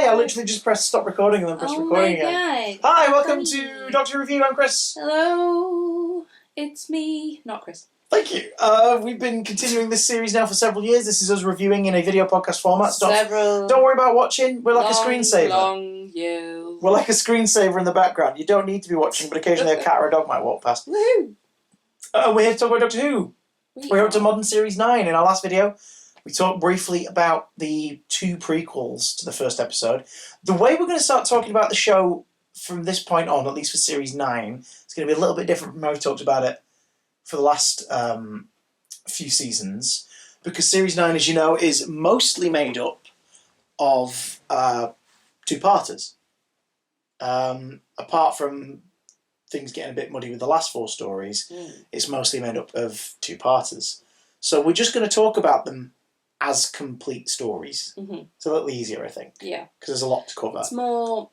I literally just pressed stop recording and then pressed recording again. God. Hi, welcome to Doctor Review. I'm Chris. Hello, it's me, not Chris. Thank you. We've been continuing this series now for several years. This is us reviewing in a video podcast format. Don't worry about watching. We're like a screensaver. We're like a screensaver in the background. You don't need to be watching, but occasionally a cat or a dog might walk past. Woohoo! We're here to talk about Doctor Who. We're up to Modern Series 9. In our last video, we talked briefly about the 2 prequels to the first episode. The way we're going to start talking about the show from this point on, at least for Series 9, it's going to be a little bit different from how we talked about it for the last few seasons, because Series 9, as you know, is mostly made up of 2-parters. Apart from things getting a bit muddy with the last 4 stories, it's mostly made up of 2-parters. So we're just going to talk about them as complete stories. It's a little easier, I think. Yeah. Because there's a lot to cover. It's more...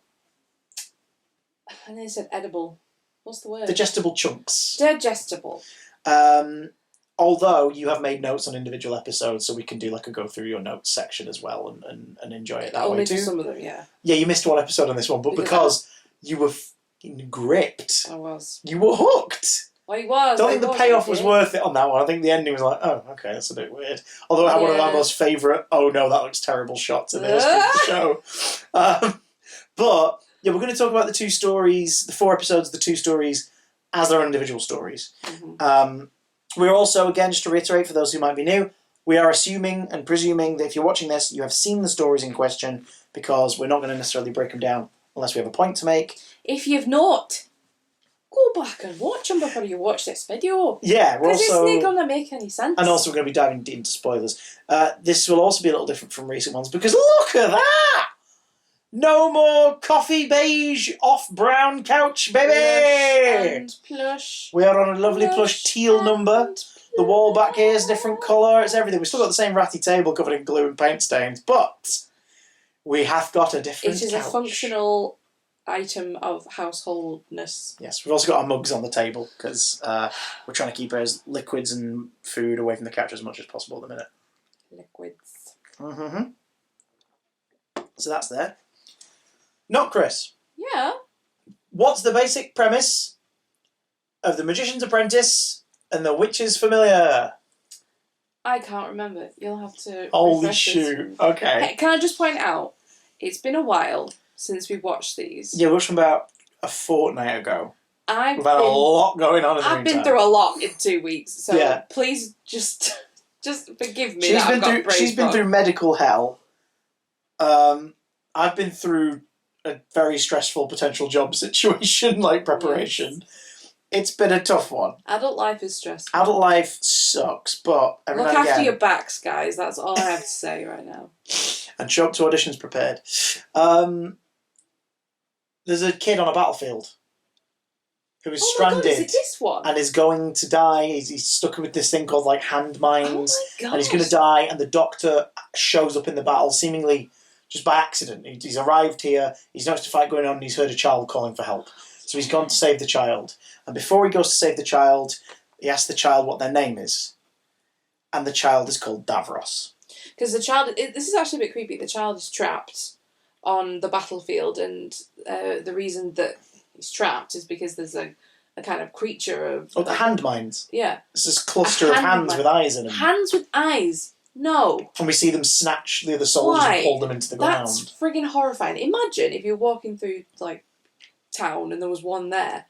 I think they said edible. What's the word? Digestible chunks. Digestible. Although you have made notes on individual episodes, so we can do like a go through your notes section as well and enjoy it that way too. Only some of them, yeah. Yeah, you missed one episode on this one, but because you were gripped. I was. You were hooked. I was. I don't think the payoff was worth it on that one. I think the ending was like, oh, okay, that's a bit weird. Although I had one of our most favourite, oh no, that looks terrible shots in the history of the show. But, yeah, we're going to talk about the 2 stories, the 4 episodes, the 2 stories, as their individual stories. We're also, again, just to reiterate for those who might be new, we are assuming and presuming that if you're watching this, you have seen the stories in question, because we're not going to necessarily break them down unless we have a point to make. If you've not, go back and watch them before you watch this video. Yeah, we're also... Because it's not going to make any sense. And also we're going to be diving into spoilers. This will also be a little different from recent ones, because look at that! No more coffee beige off brown couch, baby! And plush. We are on a lovely plush teal number. The wall back here is a different colour. It's everything. We've still got the same ratty table covered in glue and paint stains, but we have got a different couch. It is a functional item of householdness. Yes, we've also got our mugs on the table, because we're trying to keep our liquids and food away from the couch as much as possible at the minute. Liquids. So that's there. Not Chris. Yeah. What's the basic premise of The Magician's Apprentice and The Witch's Familiar? I can't remember. You'll have to... Holy shoot. Okay. Hey, can I just point out, it's been a while since we watched these. Yeah, we watched them about a fortnight ago. We've had a lot going on in the meantime. I've been through a lot in 2 weeks, so please just forgive me. She's been through medical hell. I've been through a very stressful potential job situation, like preparation. Yes. It's been a tough one. Adult life is stressful. Adult life sucks, but look after your backs, guys. That's all I have to say right now. And show up to auditions prepared. There's a kid on a battlefield who is stranded. God, is it this one? And is going to die. He's stuck with this thing called like hand mines. Oh my God. And he's going to die, and the doctor shows up in the battle seemingly just by accident. He's arrived here, he's noticed a fight going on, and he's heard a child calling for help. So he's gone to save the child. And before he goes to save the child, he asks the child what their name is. And the child is called Davros. Because the child... this is actually a bit creepy. The child is trapped on the battlefield, and the reason that he's trapped is because there's a kind of creature of... Oh, the hand mines. Yeah. It's this cluster of hands with eyes in them. Hands with eyes? No. And we see them snatch the other soldiers and pull them into the ground. That's friggin' horrifying. Imagine if you're walking through, like, town and there was one there,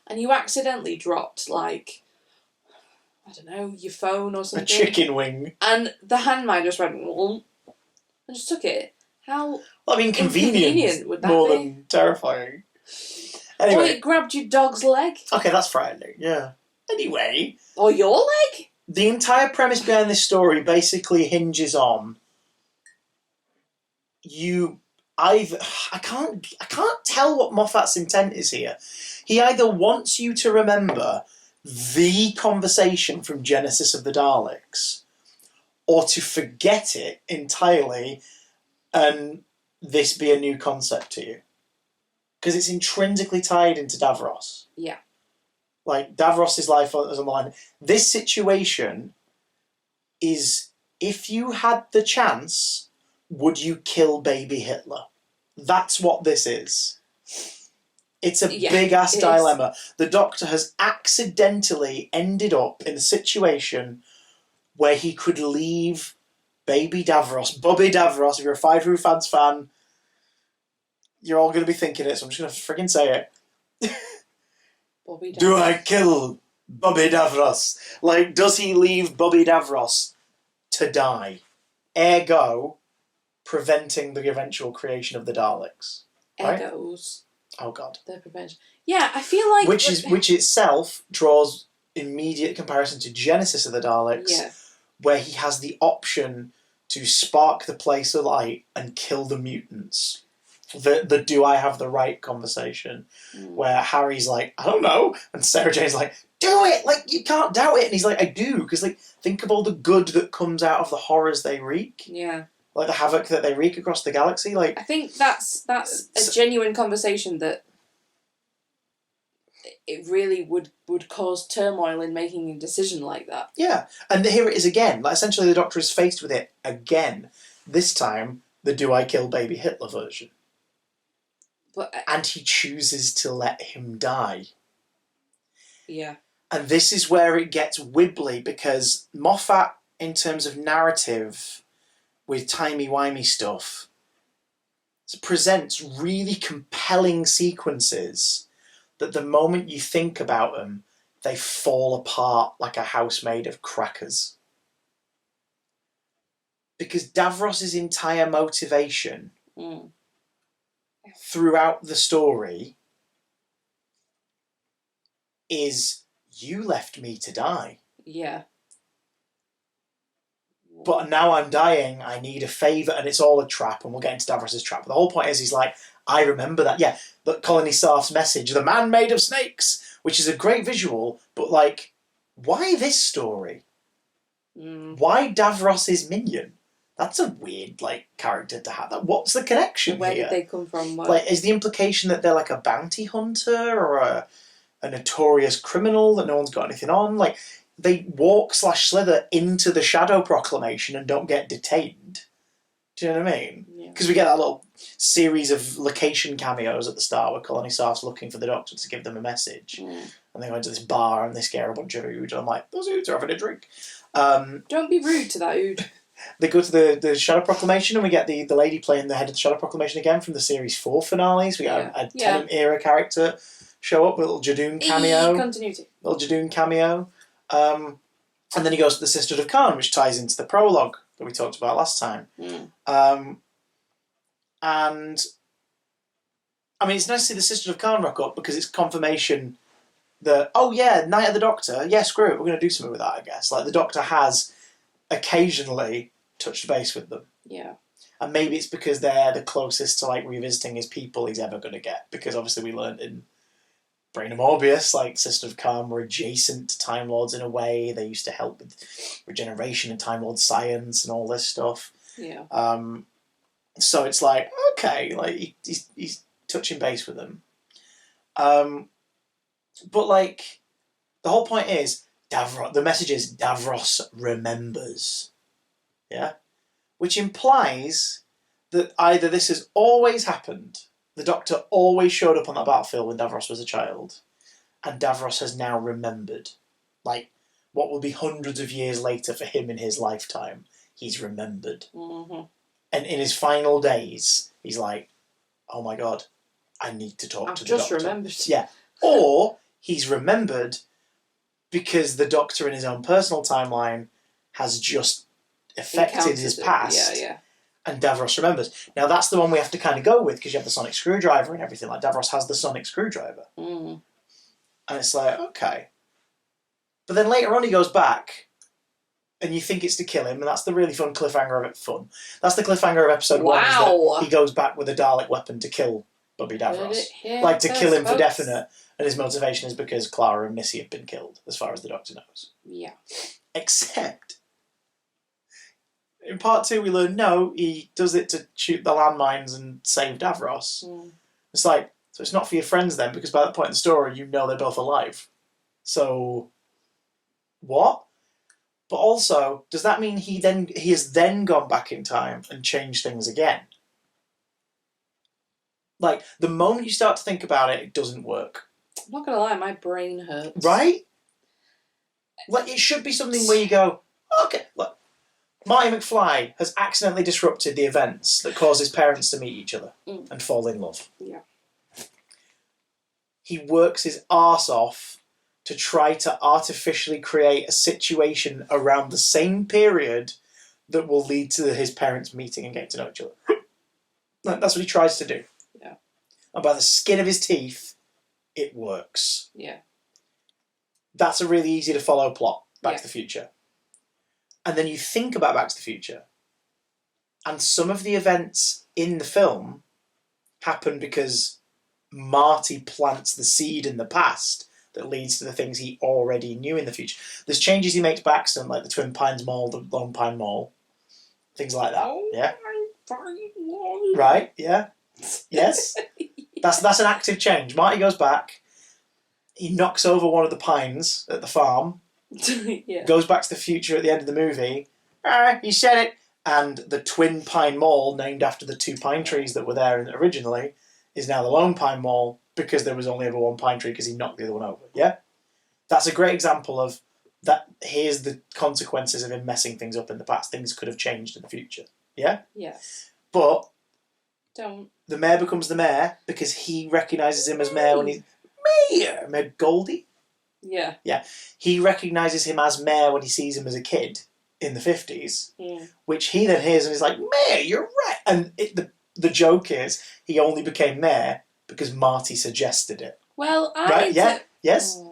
and you accidentally dropped, like, I don't know, your phone or something. A chicken wing. And the hand mine just went, and just took it. How inconvenient would that more be? than terrifying. Anyway. Or it grabbed your dog's leg. Okay, that's frightening, yeah. Anyway. Or your leg? The entire premise behind this story basically hinges on I can't tell what Moffat's intent is here. He either wants you to remember the conversation from Genesis of the Daleks, or to forget it entirely and this be a new concept to you. Because it's intrinsically tied into Davros. Yeah. Like, Davros' life is on the line. This situation is, if you had the chance, would you kill baby Hitler? That's what this is. It's a Yeah, big-ass it is. dilemma. The Doctor has accidentally ended up in a situation where he could leave baby Davros, Bobby Davros. If you're a Five Who Fans fan, you're all going to be thinking it, so I'm just going to friggin' say it. Bobby Davros. Do I kill Bobby Davros? Like, does he leave Bobby Davros to die? Ergo, preventing the eventual creation of the Daleks. Right? Egos. Oh, God. The prevention. Yeah, I feel like... Which itself draws immediate comparison to Genesis of the Daleks, Yeah. where he has the option to spark the place alight and kill the mutants. The do I have the right conversation, where Harry's like, I don't know, and Sarah Jane's like, do it, like, you can't doubt it, and he's like, I do, because, like, think of all the good that comes out of the horrors they wreak. Yeah. Like the havoc that they wreak across the galaxy. Like, I think that's a genuine conversation that it really would cause turmoil in making a decision like that. Yeah, and here it is again. Like, essentially, the Doctor is faced with it again. This time, the "Do I kill baby Hitler" version. And he chooses to let him die. Yeah. And this is where it gets wibbly, because Moffat, in terms of narrative, with timey-wimey stuff, presents really compelling sequences that the moment you think about them, they fall apart like a house made of crackers. Because Davros's entire motivation throughout the story is, you left me to die. Yeah. But now I'm dying, I need a favour, and it's all a trap, and we'll get into Davros's trap. But the whole point is, he's like, I remember that. Yeah, the Colony Sarf's message, the man made of snakes, which is a great visual, but, like, why this story? Why Davros's minion? That's a weird, like, character to have. What's the connection Where here? did they come from? Like, is the implication that they're like a bounty hunter or a notorious criminal that no one's got anything on? Like, they walk/slither into the Shadow Proclamation and don't get detained. Do you know what I mean? Because we get that little series of location cameos at the start where Colony Sarf's looking for the Doctor to give them a message. And they go into this bar and they scare a bunch of Ood. And I'm like, those Oods are having a drink. Don't be rude to that Ood. They go to the Shadow Proclamation, and we get the lady playing the head of the Shadow Proclamation again from the Series 4 finales. We get a Tennant-era character show up with a little Jadoon cameo. Continuity. Little Jadoon cameo. And then he goes to the Sisterhood of Khan, which ties into the prologue that we talked about last time. And, I mean, it's nice to see the Sisterhood of Khan rock up, because it's confirmation that, oh yeah, Night of the Doctor, yeah, screw it, we're going to do something with that, I guess. Like, the Doctor has occasionally touched base with them. Yeah. And maybe it's because they're the closest to, like, revisiting his people he's ever going to get. Because obviously we learned in Brain of Morbius, like, Sister of Khan were adjacent to Time Lords in a way. They used to help with regeneration and Time Lord science and all this stuff. Yeah. So it's like, okay, like, he's touching base with them. But, like, the whole point is, the message is, Davros remembers. Yeah? Which implies that either this has always happened, the Doctor always showed up on that battlefield when Davros was a child, and Davros has now remembered. Like, what will be hundreds of years later for him in his lifetime, he's remembered. And in his final days, he's like, oh my God, I need to talk to the Doctor. I've just remembered. Yeah. Or he's remembered because the Doctor in his own personal timeline has just affected his past. Yeah. And Davros remembers. Now that's the one we have to kind of go with, because you have the sonic screwdriver and everything. Like, Davros has the sonic screwdriver. And it's like, okay. But then later on he goes back, and you think it's to kill him, and that's the really fun cliffhanger of it. Fun. That's the cliffhanger of episode 1, is that he goes back with a Dalek weapon to kill Bobby Davros. Like, to kill him for definite. And his motivation is because Clara and Missy have been killed, as far as the Doctor knows. Yeah. Except, in part 2 we learn, no, he does it to shoot the landmines and save Davros. It's like, so it's not for your friends then, because by that point in the story you know they're both alive. So, what? But also, does that mean he has then gone back in time and changed things again? Like, the moment you start to think about it, it doesn't work. I'm not gonna lie, my brain hurts. Right? Like, it should be something where you go, okay, look, Marty McFly has accidentally disrupted the events that cause his parents to meet each other and fall in love. Yeah. He works his arse off to try to artificially create a situation around the same period that will lead to his parents meeting and getting to know each other. That's what he tries to do. Yeah. And by the skin of his teeth, it works. Yeah. That's a really easy to follow plot, Back to the Future. And then you think about Back to the Future, and some of the events in the film happen because Marty plants the seed in the past that leads to the things he already knew in the future. There's changes he makes by accident, like the Twin Pines Mall, the Lone Pine Mall, things like that. Yeah? Right, yeah. Yes. That's an active change. Marty goes back, he knocks over one of the pines at the farm, goes back to the future at the end of the movie, you said it, and the Twin Pine Mall, named after the 2 pine trees that were there originally, is now the Lone Pine Mall because there was only ever 1 pine tree because he knocked the other one over. Yeah? That's a great example of that. Here's the consequences of him messing things up in the past. Things could have changed in the future. Yeah? Yes. But Don't. The mayor becomes the mayor because he recognises him as mayor when he's Mayor Goldie. Yeah. Yeah. He recognises him as mayor when he sees him as a kid in the 50s, which he then hears and is like, Mayor, you're right. And the joke is he only became mayor because Marty suggested it. Well, right? Yeah. Yes.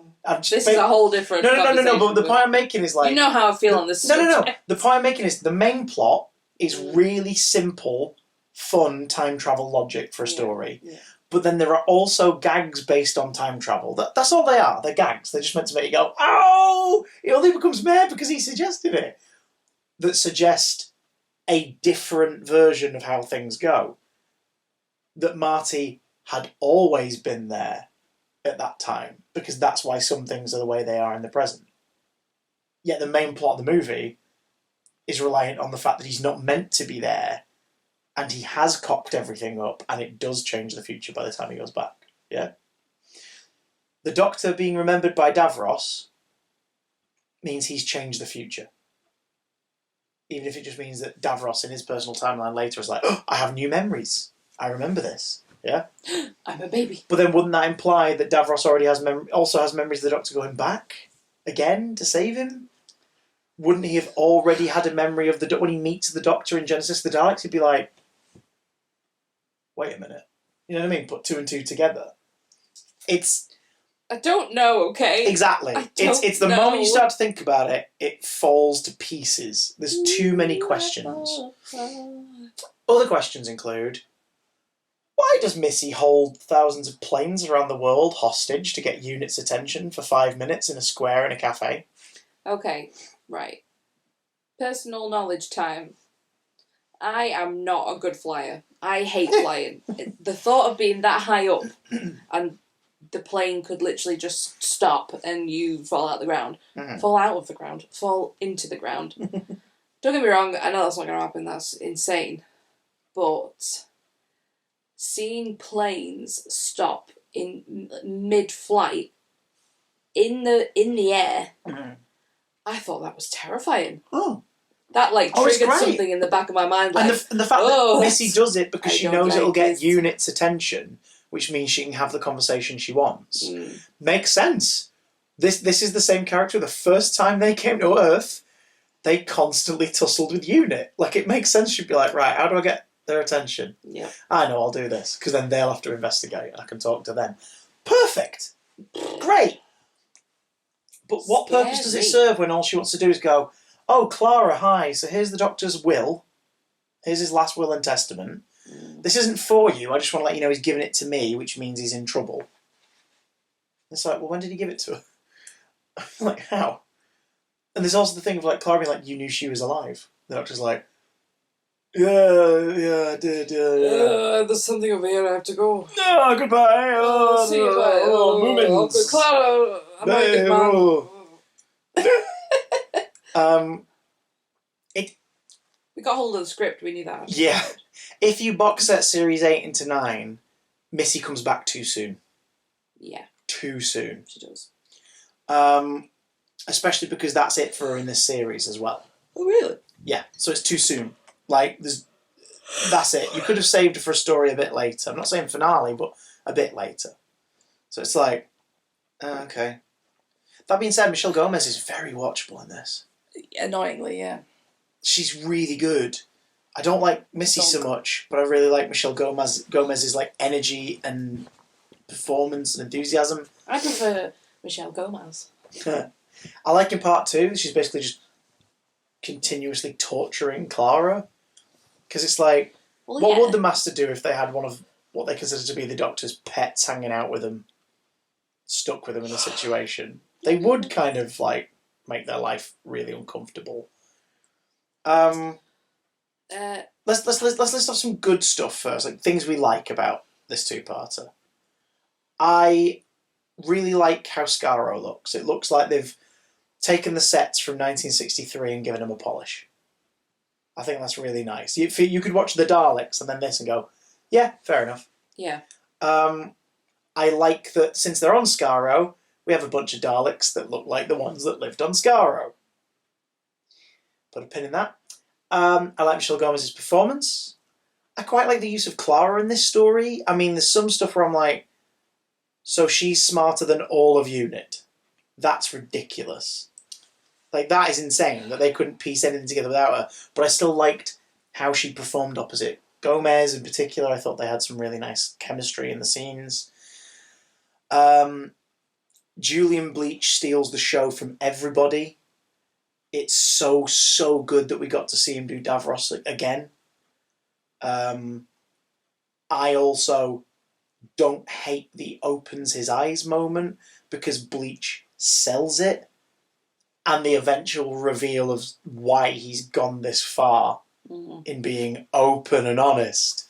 This is a whole different. No. But the point I'm making is like, you know how I feel on this. No. The point I'm making is the main plot is really simple, fun time travel logic for a story. Yeah. But then there are also gags based on time travel. That's all they are. They're gags. They're just meant to make you go, oh, he only becomes mayor because he suggested it. That suggest a different version of how things go. That Marty had always been there at that time, because that's why some things are the way they are in the present. Yet the main plot of the movie is reliant on the fact that he's not meant to be there, and he has cocked everything up, and it does change the future by the time he goes back. Yeah? The Doctor being remembered by Davros means he's changed the future. Even if it just means that Davros in his personal timeline later is like, oh, I have new memories. I remember this. Yeah? I'm a baby. But then wouldn't that imply that Davros already also has memories of the Doctor going back again to save him? Wouldn't he have already had a memory of when he meets the Doctor in Genesis of the Daleks? He'd be like, wait a minute. You know what I mean? Put 2 and 2 together. I don't know, okay? Exactly. It's the moment you start to think about it, it falls to pieces. There's too many questions. Other questions include, why does Missy hold thousands of planes around the world hostage to get units' attention for 5 minutes in a square in a cafe? Okay, right. Personal knowledge time. I am not a good flyer. I hate flying. The thought of being that high up and the plane could literally just stop and you fall out the ground. Fall out of the ground. Fall into the ground. Don't get me wrong, I know that's not going to happen. That's insane. But seeing planes stop in mid-flight in the air, I thought that was terrifying. Oh. That triggered something in the back of my mind. Like, and the fact that Missy does it because she knows it'll get units' attention, which means she can have the conversation she wants, makes sense. This is the same character. The first time they came to Earth, they constantly tussled with Unit. Like, it makes sense. She'd be like, right, how do I get their attention? Yeah. I know, I'll do this, because then they'll have to investigate and I can talk to them. Perfect. Great. But what purpose does it serve when all she wants to do is go, oh, Clara, hi, so here's the Doctor's will. Here's his last will and testament. This isn't for you, I just want to let you know he's given it to me, which means he's in trouble. It's like, well, when did he give it to her? Like, how? And there's also the thing of, like, Clara being like, you knew she was alive. The Doctor's like, yeah, I did, yeah. There's something over here, I have to go. No, goodbye. See you, bye. Movements. Clara, I'm a man. We got hold of the script, we knew that. Yeah. If you box set series 8 into 9, Missy comes back too soon. Yeah. Too soon. She does. Especially because that's it for her in this series as well. Oh, really? Yeah, so it's too soon. Like, that's it. You could have saved her for a story a bit later. I'm not saying finale, but a bit later. So it's like, okay. That being said, Michelle Gomez is very watchable in this. Annoyingly, yeah. She's really good. I don't like Missy so much, but I really like Michelle Gomez's like energy and performance and enthusiasm. I prefer Michelle Gomez. I like in part 2, she's basically just continuously torturing Clara. Because it's like, what would the Master do if they had one of what they consider to be the Doctor's pets hanging out with them, stuck with them in a situation? They would kind of like make their life really uncomfortable. Let's list off some good stuff first, like things we like about this two-parter. I really like how Skaro looks. It looks like they've taken the sets from 1963 and given them a polish. I think that's really nice. You could watch the Daleks and then this and go, yeah, fair enough. Yeah. I like that since they're on Skaro, we have a bunch of Daleks that look like the ones that lived on Skaro. Put a pin in that. I like Michelle Gomez's performance. I quite like the use of Clara in this story. I mean, there's some stuff where I'm like, so she's smarter than all of UNIT. That's ridiculous. Like, that is insane that they couldn't piece anything together without her. But I still liked how she performed opposite Gomez in particular. I thought they had some really nice chemistry in the scenes. Julian Bleach steals the show from everybody. It's so, so good that we got to see him do Davros again. I also don't hate the opens his eyes moment because Bleach sells it, and the eventual reveal of why he's gone this far in being open and honest.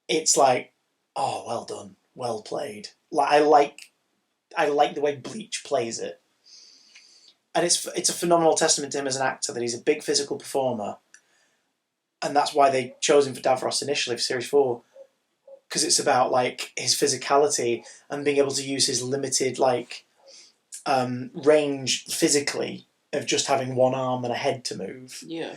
It's like, oh, well done, well played. Like, I like the way Bleach plays it. And it's a phenomenal testament to him as an actor that he's a big physical performer. And that's why they chose him for Davros initially for Series 4. Because it's about, like, his physicality and being able to use his limited, like, range physically of just having one arm and a head to move. Yeah.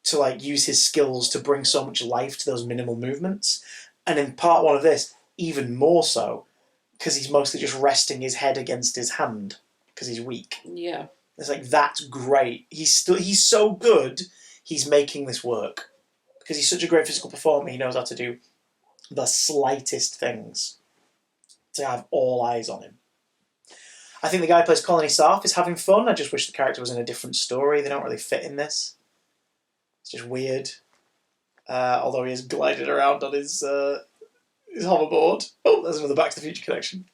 To, like, use his skills to bring so much life to those minimal movements. And in part 1 of this, even more so, because he's mostly just resting his head against his hand because he's weak. Yeah. It's like, that's great. He's so good, he's making this work. Because he's such a great physical performer, he knows how to do the slightest things to have all eyes on him. I think the guy who plays Colony Sarf is having fun. I just wish the character was in a different story. They don't really fit in this. It's just weird. Although he is gliding around on his hoverboard. Oh, there's another Back to the Future connection.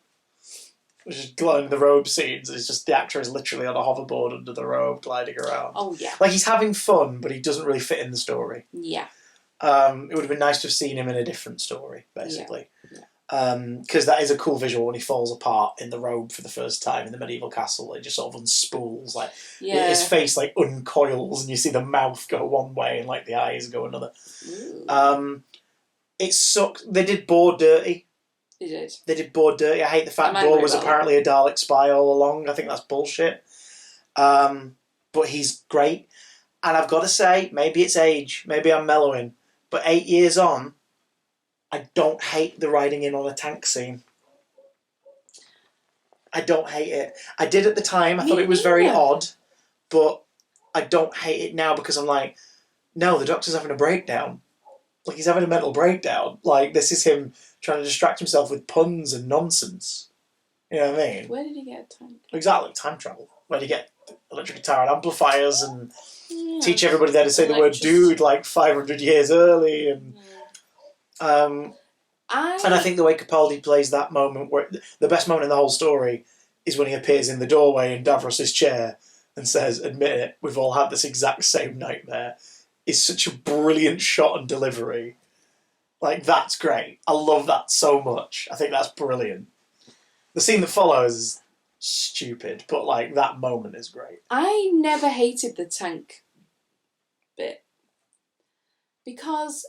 Which is gliding the robe scenes. It's just the actor is literally on a hoverboard under the robe, gliding around. Oh, yeah. Like, he's having fun, but he doesn't really fit in the story. Yeah. It would have been nice to have seen him in a different story, basically. Because that is a cool visual when he falls apart in the robe for the first time in the medieval castle. It just sort of unspools. Like, his face, like, uncoils, and you see the mouth go one way and, like, the eyes go another. It sucked. They did Boar dirty. They did Boar dirty. I hate the fact Boar was apparently a Dalek spy all along. I think that's bullshit. But he's great. And I've got to say, maybe it's age. Maybe I'm mellowing. But 8 years on, I don't hate the riding in on a tank scene. I don't hate it. I did at the time. I thought it was very odd. But I don't hate it now because I'm like, no, the Doctor's having a breakdown. Like, he's having a mental breakdown. Like, this is him trying to distract himself with puns and nonsense. You know what I mean? Where did he get a tank? Exactly, time travel. Where did he get electric guitar and amplifiers and teach everybody there to say the word dude like 500 years early? And I think the way Capaldi plays that moment, where the best moment in the whole story is when he appears in the doorway in Davros' chair and says, admit it, we've all had this exact same nightmare. Is such a brilliant shot and delivery. Like, that's great. I love that so much. I think that's brilliant. The scene that follows is stupid, but, like, that moment is great. I never hated the tank bit. Because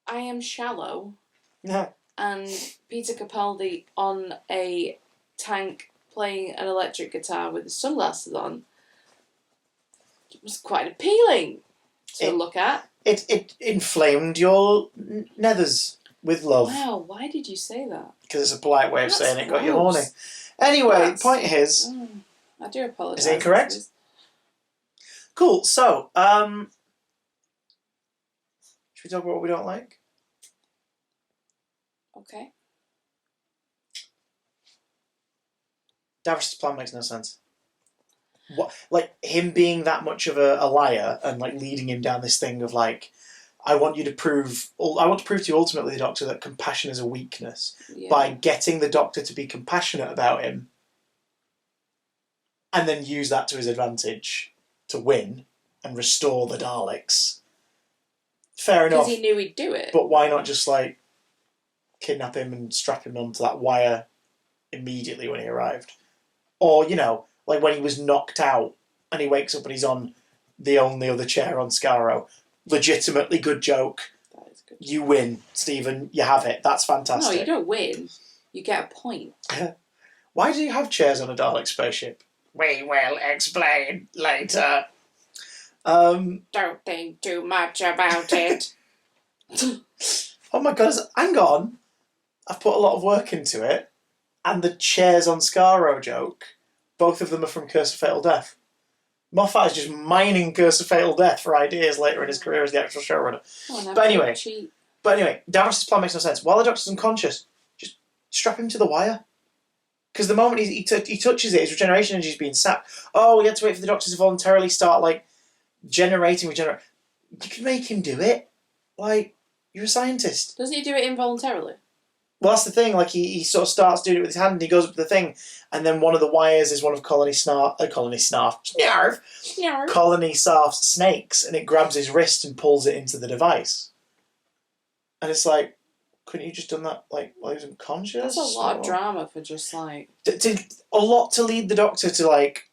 I am shallow. Yeah. and Peter Capaldi on a tank playing an electric guitar with his sunglasses on. It was quite appealing to look at. It inflamed your nethers with love. Wow, why did you say that? Because it's a polite way of saying it got you gross. horny. Anyway, point is... I do apologise. Is it incorrect? Cool, so, should we talk about what we don't like? Okay. Davros' plan makes no sense. What, like, him being that much of a liar and, like, leading him down this thing of, like, I want to prove to you ultimately, the Doctor, that compassion is a weakness by getting the Doctor to be compassionate about him and then use that to his advantage to win and restore the Daleks. Fair enough. Because he knew he'd do it. But why not just, like, kidnap him and strap him onto that wire immediately when he arrived? Or, you know, like when he was knocked out and he wakes up and he's on the only other chair on Skaro. Legitimately good joke. That is good. You win, Stephen. You have it. That's fantastic. No, you don't win. You get a point. Why do you have chairs on a Dalek spaceship? We will explain later. Don't think too much about it. Oh my god, hang on. I've put a lot of work into it. And the chairs on Skaro joke, both of them are from Curse of Fatal Death. Moffat is just mining Curse of Fatal Death for ideas later in his career as the actual showrunner. Oh, but anyway, Davros' plan makes no sense. While the Doctor's unconscious, just strap him to the wire. Because the moment he touches it, his regeneration energy is being sapped. Oh, we had to wait for the Doctor to voluntarily start, like, regenerate. You can make him do it. Like, you're a scientist. Doesn't he do it involuntarily? Well, that's the thing. Like, he sort of starts doing it with his hand, and he goes up to the thing, and then one of the wires is one of Colony Sarf's snakes, and it grabs his wrist and pulls it into the device. And it's like, couldn't you just done that, like, while he was unconscious? That's a lot of drama for just, like... A lot to lead the Doctor to, like,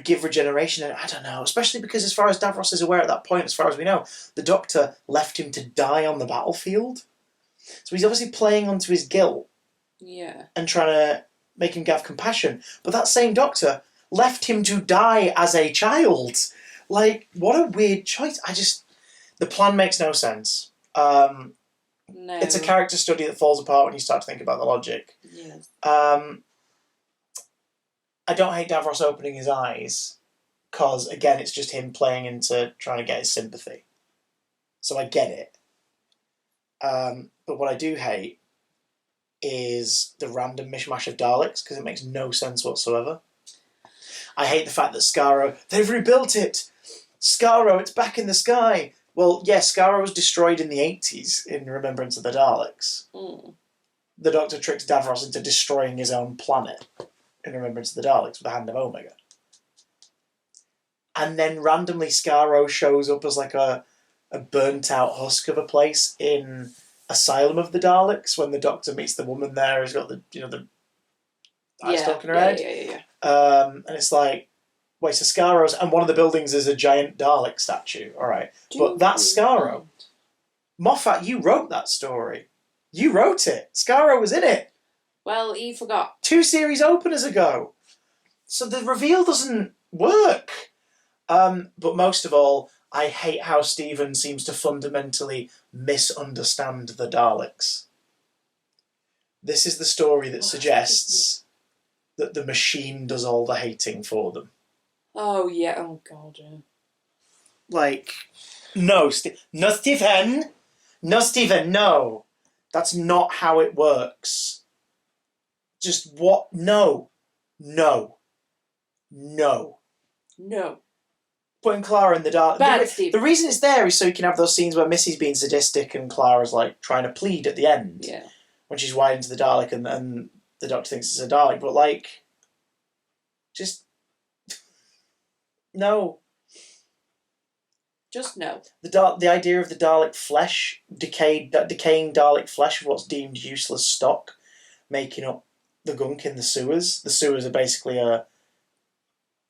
give regeneration, and I don't know, especially because as far as Davros is aware at that point, as far as we know, the Doctor left him to die on the battlefield. So he's obviously playing onto his guilt. Yeah. And trying to make him have compassion. But that same Doctor left him to die as a child. Like, what a weird choice. The plan makes no sense. No. It's a character study that falls apart when you start to think about the logic. Yes. I don't hate Davros opening his eyes, because, again, it's just him playing into trying to get his sympathy. So I get it. But what I do hate is the random mishmash of Daleks, because it makes no sense whatsoever. I hate the fact that Skaro, they've rebuilt it! Skaro, it's back in the sky! Well, yes, Skaro was destroyed in the 80s in Remembrance of the Daleks. Mm. The Doctor tricks Davros into destroying his own planet in Remembrance of the Daleks with the Hand of Omega. And then randomly Skaro shows up as like a burnt-out husk of a place in Asylum of the Daleks when the Doctor meets the woman there who's got the eye stalk in her head. Yeah. And it's like, wait, so Skaro's... And one of the buildings is a giant Dalek statue. All right. But that's Skaro. Moffat, you wrote that story. You wrote it. Skaro was in it. Well, he forgot. 2 series openers ago. So the reveal doesn't work. But most of all, I hate how Stephen seems to fundamentally misunderstand the Daleks. This is the story that suggests that the machine does all the hating for them. Oh, yeah. Oh, God, yeah. Like, no, Stephen! No, Stephen, no! That's not how it works. Just what? No. Putting Clara in the dark. The reason it's there is so you can have those scenes where Missy's being sadistic and Clara's like trying to plead at the end. Yeah. When she's wired into the Dalek and the Doctor thinks it's a Dalek. But like, just no. Just no. The idea of the Dalek flesh, decaying Dalek flesh of what's deemed useless stock, making up the gunk in the sewers. The sewers are basically a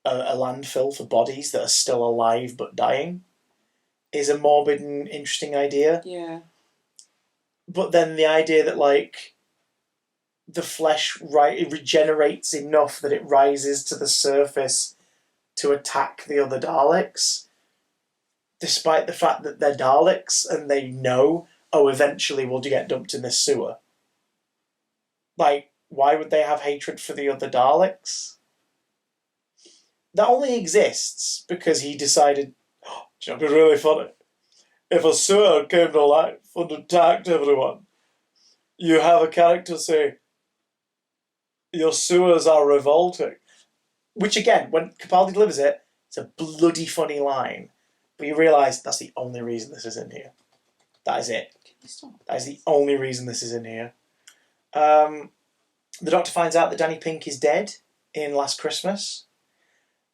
landfill for bodies that are still alive but dying, is a morbid and interesting idea. Yeah. but then the idea that, like, the flesh it regenerates enough that it rises to the surface to attack the other Daleks, despite the fact that they're Daleks and they know, oh, eventually we'll get dumped in this sewer. Like, why would they have hatred for the other Daleks? That only exists because he decided, oh, do you know, it'd be really funny. If a sewer came to life and attacked everyone, you have a character say, your sewers are revolting. Which, again, when Capaldi delivers it, it's a bloody funny line. But you realise that's the only reason this is in here. That is it. That is the only reason this is in here. The Doctor finds out that Danny Pink is dead in Last Christmas.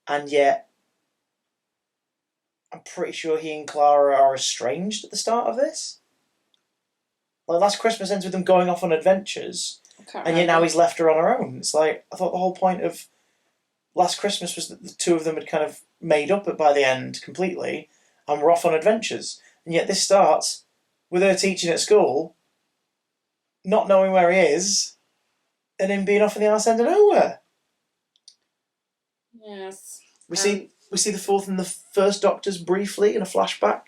And yet, I'm pretty sure he and Clara are estranged at the start of this. Like, Last Christmas ends with them going off on adventures. And yet now he's left her on her own. It's like, I thought the whole point of Last Christmas was that the two of them had kind of made up it by the end completely and were off on adventures. And yet this starts with her teaching at school, not knowing where he is, and him being off in the arse end of nowhere. Yes. We see the fourth and the first Doctors briefly in a flashback.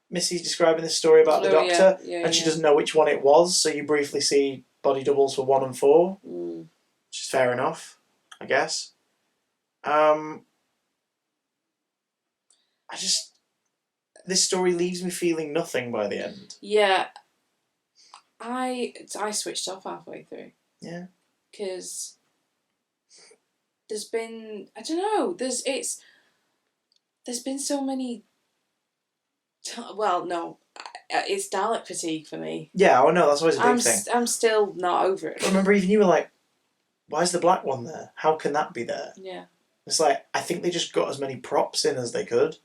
Missy's describing this story about the Doctor, and she doesn't know which one it was, so you briefly see body doubles for 1 and 4, which is fair enough, I guess. This story leaves me feeling nothing by the end. Yeah. I switched off halfway through. Yeah. Because there's been, I don't know, there's been so many, well, no, it's Dalek fatigue for me. Yeah, oh no, that's always a big thing. I'm still not over it. I remember even you were like, why is the black one there? How can that be there? Yeah. It's like, I think they just got as many props in as they could.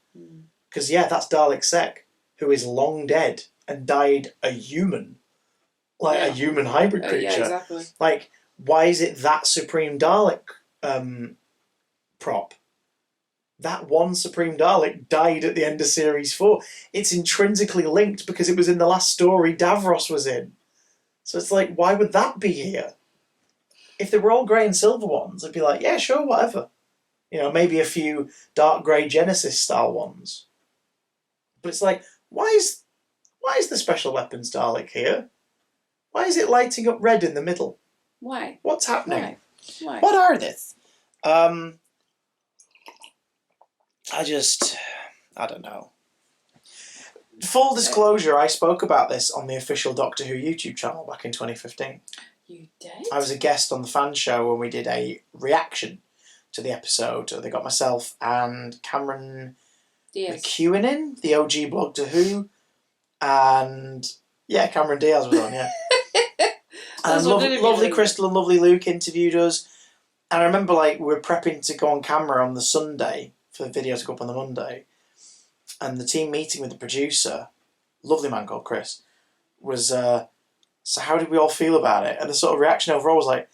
Because, yeah, that's Dalek Sec, who is long dead and died a human. Like, a human hybrid creature. Yeah, exactly. Like, why is it that Supreme Dalek prop? That one Supreme Dalek died at the end of Series 4. It's intrinsically linked because it was in the last story Davros was in. So it's like, why would that be here? If they were all grey and silver ones, I'd be like, yeah, sure, whatever. You know, maybe a few dark grey Genesis style ones. But it's like, why is the special weapons Dalek here? Why is it lighting up red in the middle? Why? What's happening? Why? What are this? I don't know. Full disclosure, I spoke about this on the official Doctor Who YouTube channel back in 2015. You did? I was a guest on the fan show when we did a reaction to the episode. They got myself and Cameron McEwen in, the OG blog to Who, and yeah, Cameron Diaz was on, yeah. And lovely Crystal and lovely Luke interviewed us. And I remember, like, we were prepping to go on camera on the Sunday for the video to go up on the Monday. And the team meeting with the producer, lovely man called Chris, was, so how did we all feel about it? And the sort of reaction overall was like,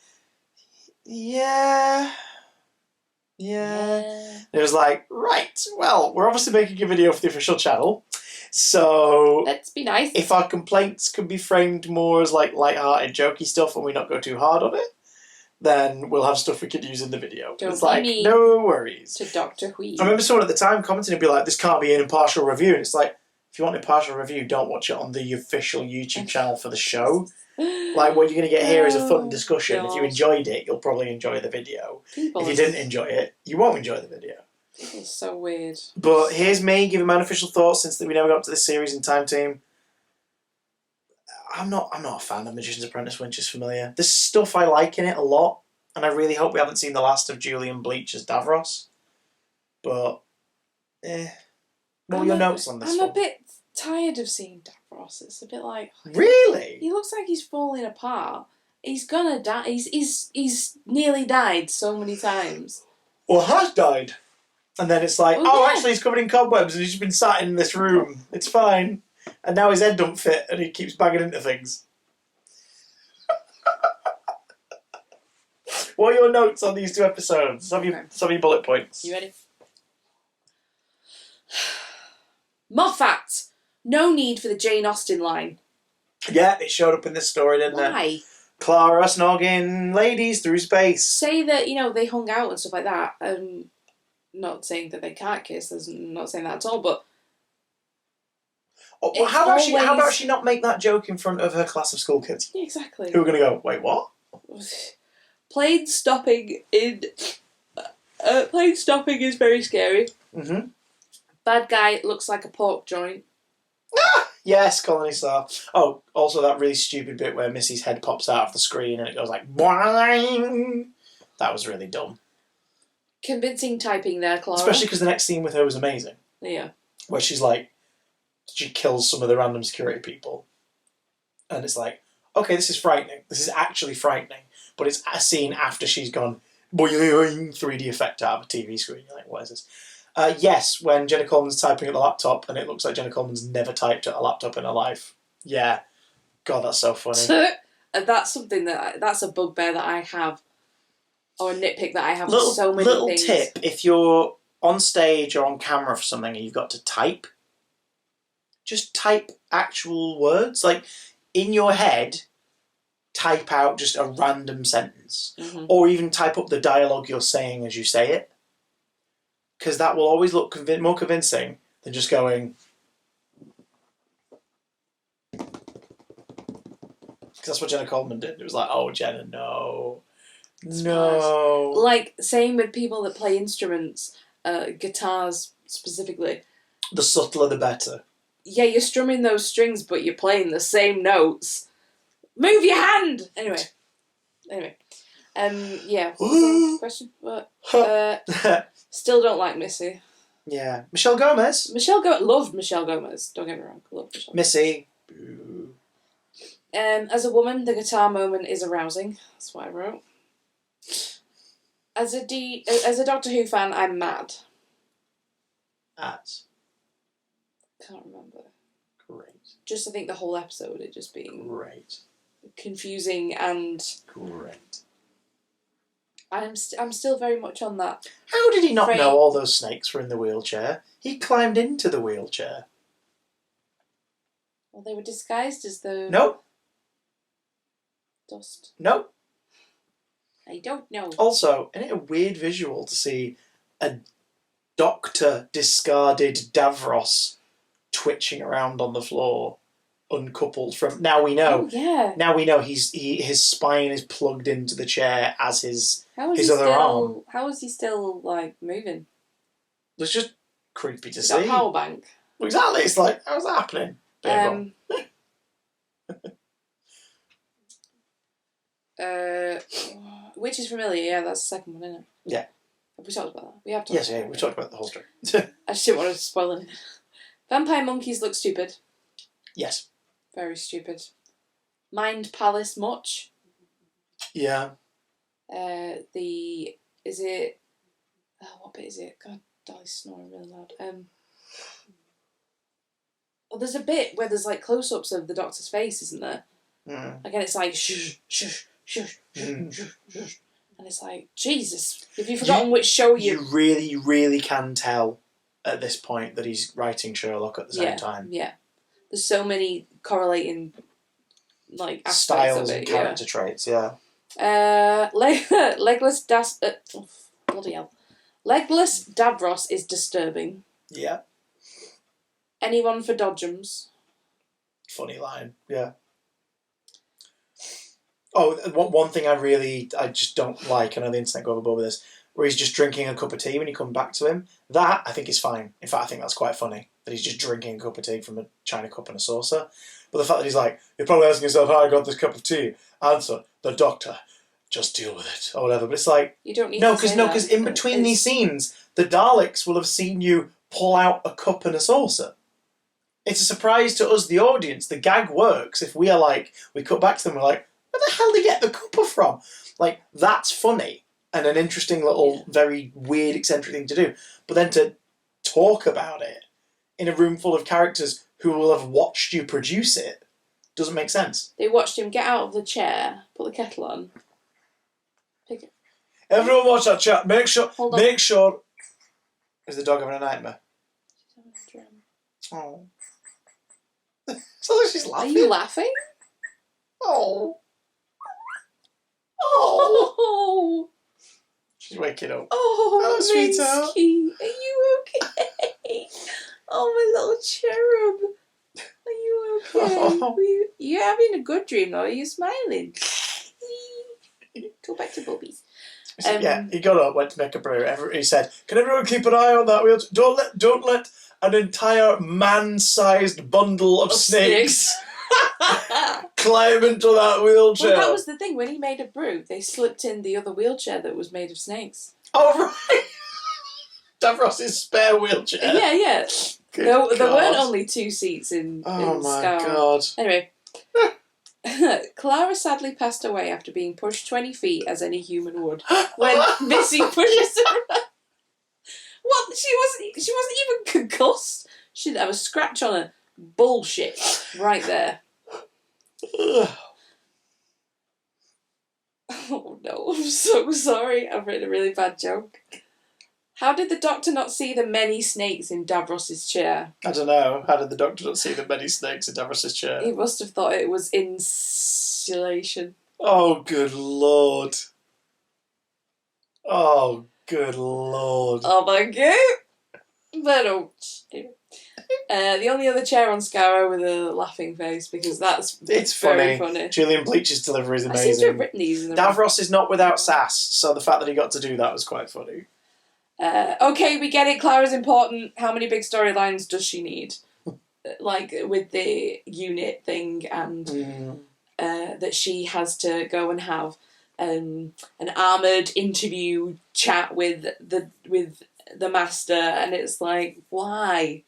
yeah. And it was like, right, well, we're obviously making a video for the official channel. So let's be nice. If our complaints can be framed more as like light-hearted, jokey stuff and we not go too hard on it, then we'll have stuff we could use in the video. Don't it's be like, mean no worries. to Doctor Who. I remember someone at the time commenting and be like, this can't be an impartial review. And it's like, if you want an impartial review, don't watch it on the official YouTube channel for the show. Like, what you're going to get here is a fun discussion. God. If you enjoyed it, you'll probably enjoy the video. If you didn't enjoy it, you won't enjoy the video. It's so weird. But here's me giving my unofficial thoughts since we never got up to this series in Time Team. I'm not a fan of Magician's Apprentice, which is familiar. There's stuff I like in it a lot, and I really hope we haven't seen the last of Julian Bleach as Davros. But, what were your notes on this I'm one? a bit tired of seeing Davros. It's a bit like... Really? He looks like he's falling apart. He's gonna die. He's nearly died so many times. Well, has died. And then it's like, actually he's covered in cobwebs and he's just been sat in this room. It's fine. And now his head don't fit and he keeps banging into things. What are your notes on these two episodes? Some of your bullet points. You ready? Moffat! No need for the Jane Austen line. Yeah, it showed up in this story, didn't it? Why? Clara snogging ladies through space. Say that, they hung out and stuff like that. Not saying that they can't kiss, I'm not saying that at all, but... Well, how about she not make that joke in front of her class of school kids? Yeah, exactly. Who are going to go, wait, what? Plane stopping is very scary. Mm-hmm. Bad guy looks like a pork joint. Yes, Colony Star. Oh, also that really stupid bit where Missy's head pops out of the screen and it goes like boing. That was really dumb. Convincing typing there, Clara. Especially because the next scene with her was amazing. Yeah. Where she's like, she kills some of the random security people. And it's like, okay, this is frightening. This is actually frightening. But it's a scene after she's gone boing, 3D effect out of a TV screen. You're like, what is this? Yes, when Jenna Coleman's typing at the laptop and it looks like Jenna Coleman's never typed at a laptop in her life. Yeah. God, that's so funny. That's something that's a bugbear that I have, or a nitpick that I have with so many little things. Tip, if you're on stage or on camera for something and you've got to type, just type actual words. Like, in your head, type out just a random sentence. Mm-hmm. Or even type up the dialogue you're saying as you say it. Because that will always look more convincing than just going... Because that's what Jenna Coleman did. It was like, oh, Jenna, no. No. Like, same with people that play instruments, guitars specifically. The subtler the better. Yeah, you're strumming those strings, but you're playing the same notes. Move your hand! Anyway. Yeah. What was the question? What? Still don't like Missy. Yeah. Michelle Gomez. Loved Michelle Gomez. Don't get me wrong. Loved Michelle. Missy. As a woman, the guitar moment is arousing. That's what I wrote. As a Doctor Who fan, I'm mad. Can't remember. Great. Just I think the whole episode, it just being great, confusing and great. I'm still very much on that. How did he not know all those snakes were in the wheelchair? He climbed into the wheelchair. Well, they were disguised as the... Nope. Dust. Nope. I don't know. Also, isn't it a weird visual to see a doctor discarded Davros twitching around on the floor, uncoupled from... Now we know. Oh, yeah. Now we know his spine is plugged into the chair as his other arm. How is he still, like, moving? It's just creepy to see. That power bank. Well, exactly. It's like, how's that happening? Which is familiar, yeah, that's the second one, isn't it? Yeah. Have we talked about that? We have talked Yes, yeah, we talked about the whole story. I just didn't want to spoil it. Vampire monkeys look stupid. Yes. Very stupid. Mind Palace much? Yeah. What bit is it? God, Dolly's snoring really loud. Well, there's a bit where there's like close-ups of the Doctor's face, isn't there? Mm. Again, it's like shush, shush, shush, shush, shush, shush. And it's like, Jesus, have you forgotten which show you... You really, really can tell at this point that he's writing Sherlock at the same time. Yeah. There's so many correlating, like, aspects styles of it, and character traits, yeah. Legless bloody hell. Legless Davros is disturbing. Yeah. Anyone for Dodgems? Funny line, yeah. Oh, one thing I just don't like, I know the internet go overboard with this, where he's just drinking a cup of tea when you come back to him. That, I think, is fine. In fact, I think that's quite funny, that he's just drinking a cup of tea from a china cup and a saucer. But the fact that he's like, you're probably asking yourself how I got this cup of tea. Answer, the doctor. Just deal with it, or whatever. But it's like... You don't need because in between these scenes, the Daleks will have seen you pull out a cup and a saucer. It's a surprise to us, the audience. The gag works if we are like... We cut back to them, we're like, where the hell did they get the cuppa from? Like, that's funny and an interesting little, very weird, eccentric thing to do. But then to talk about it in a room full of characters who will have watched you produce it doesn't make sense. They watched him get out of the chair, put the kettle on, pick it. Everyone watch that chat. Make sure. Hold on. Make sure. Is the dog having a nightmare? She's having a dream. Oh. So she's laughing. Are you laughing? Oh. Oh. She's waking up. Oh, sweetheart. Minsky, are you okay? Oh, my little cherub. Are you okay? You're having a good dream, though. Are you smiling? Go back to Bobby's. Yeah, he got up, went to make a brew. He said, "Can everyone keep an eye on that wheel? Don't let an entire man-sized bundle of snakes climb into that wheelchair." Well, that was the thing. When he made a brew, they slipped in the other wheelchair that was made of snakes. Oh, right. Davros's spare wheelchair. Yeah. There weren't only 2 seats in Oh, my Scar. God. Anyway. Clara sadly passed away after being pushed 20 feet, as any human would, when Missy pushes her around. What? She wasn't even concussed. She didn't have a scratch on her. Bullshit. Right there. Oh no, I'm so sorry. I've written a really bad joke. How did the doctor not see the many snakes in Davros's chair? I don't know. How did the doctor not see the many snakes in Davros's chair? He must have thought it was insulation. Oh, good Lord. Oh, good Lord. Oh my god. But the only other chair on Scarrow with a laughing face, because it's very funny. Julian Bleach's delivery is amazing. I seem to have written these. Davros is not without sass, so the fact that he got to do that was quite funny. Okay, we get it. Clara's important. How many big storylines does she need? Like with the unit thing, and that she has to go and have an armoured interview chat with the master, and it's like, why?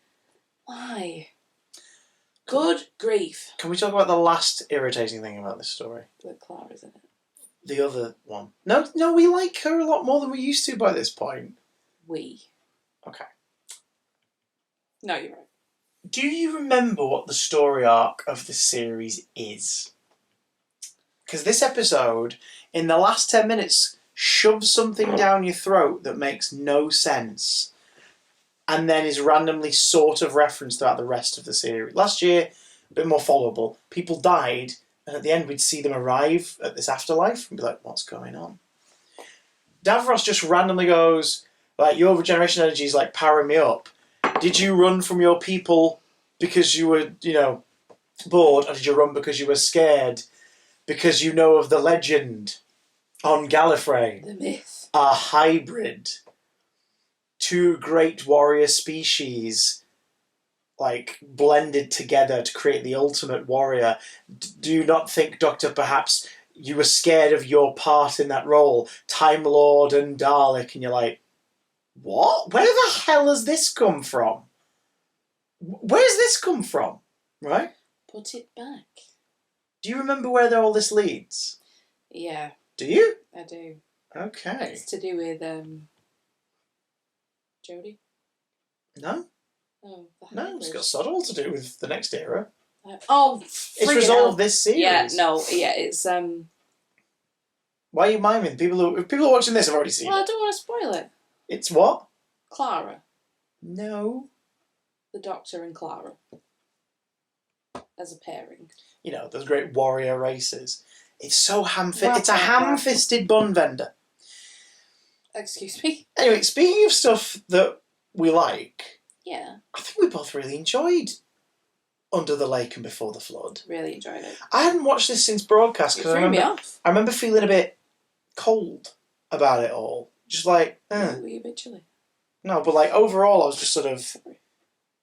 Good grief. Can we talk about the last irritating thing about this story? That Clara's in it. The other one. No, we like her a lot more than we used to by this point. Okay. No, you're right. Do you remember what the story arc of the series is? Because this episode, in the last 10 minutes, shoves something down your throat that makes no sense, and then is randomly sort of referenced throughout the rest of the series. Last year, a bit more followable. People died, and at the end we'd see them arrive at this afterlife and be like, what's going on? Davros just randomly goes, like, your regeneration energy is like powering me up. Did you run from your people because you were, bored, or did you run because you were scared? Because you know of the legend on Gallifrey. The myth. A hybrid. 2 great warrior species, like, blended together to create the ultimate warrior. Do you not think, Doctor, perhaps you were scared of your part in that role? Time Lord and Dalek, and you're like, what? Where the hell has this come from? Where's this come from? Right? Put it back. Do you remember where all this leads? Yeah. Do you? I do. Okay. It's to do with Jodie? No? Oh, No, it's got sod all to do with the next era. It's resolved this series. It's Why are you miming? If people are watching this have already seen it. I don't want to spoil it. It's what? Clara. No. The Doctor and Clara. As a pairing. Those great warrior races. It's so it's a ham-fisted bun vendor. Excuse me? Anyway, speaking of stuff that we like, yeah, I think we both really enjoyed Under the Lake and Before the Flood. Really enjoyed it. I hadn't watched this since broadcast because I remember feeling a bit cold about it all. Just like, Were you a bit chilly? No, but like overall I was just sort of,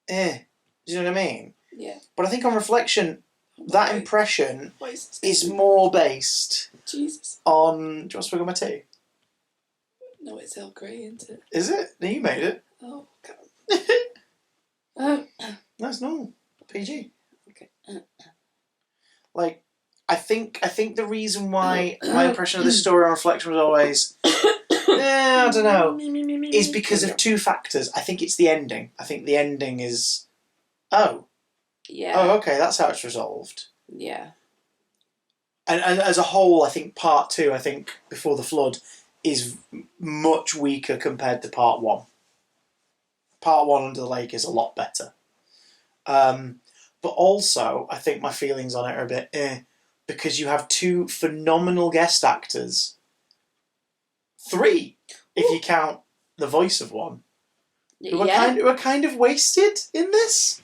Do you know what I mean? Yeah. But I think on reflection, that impression is more based on... Do you want to swig on my tea? No, it's Earl Grey, isn't it? Is it? No, you made it. Oh, God. No, it's normal. PG. Okay. Like, I think the reason why my impression of the story on reflection was always, I don't know, is because of 2 factors. I think it's the ending. I think the ending is, yeah. Oh, okay, that's how it's resolved. Yeah. And as a whole, I think part 2, Before the Flood, is much weaker compared to part 1. Part 1, Under the Lake, is a lot better. But also, I think my feelings on it are a bit because you have 2 phenomenal guest actors. 3, if you count the voice of one. Who are kind of wasted in this.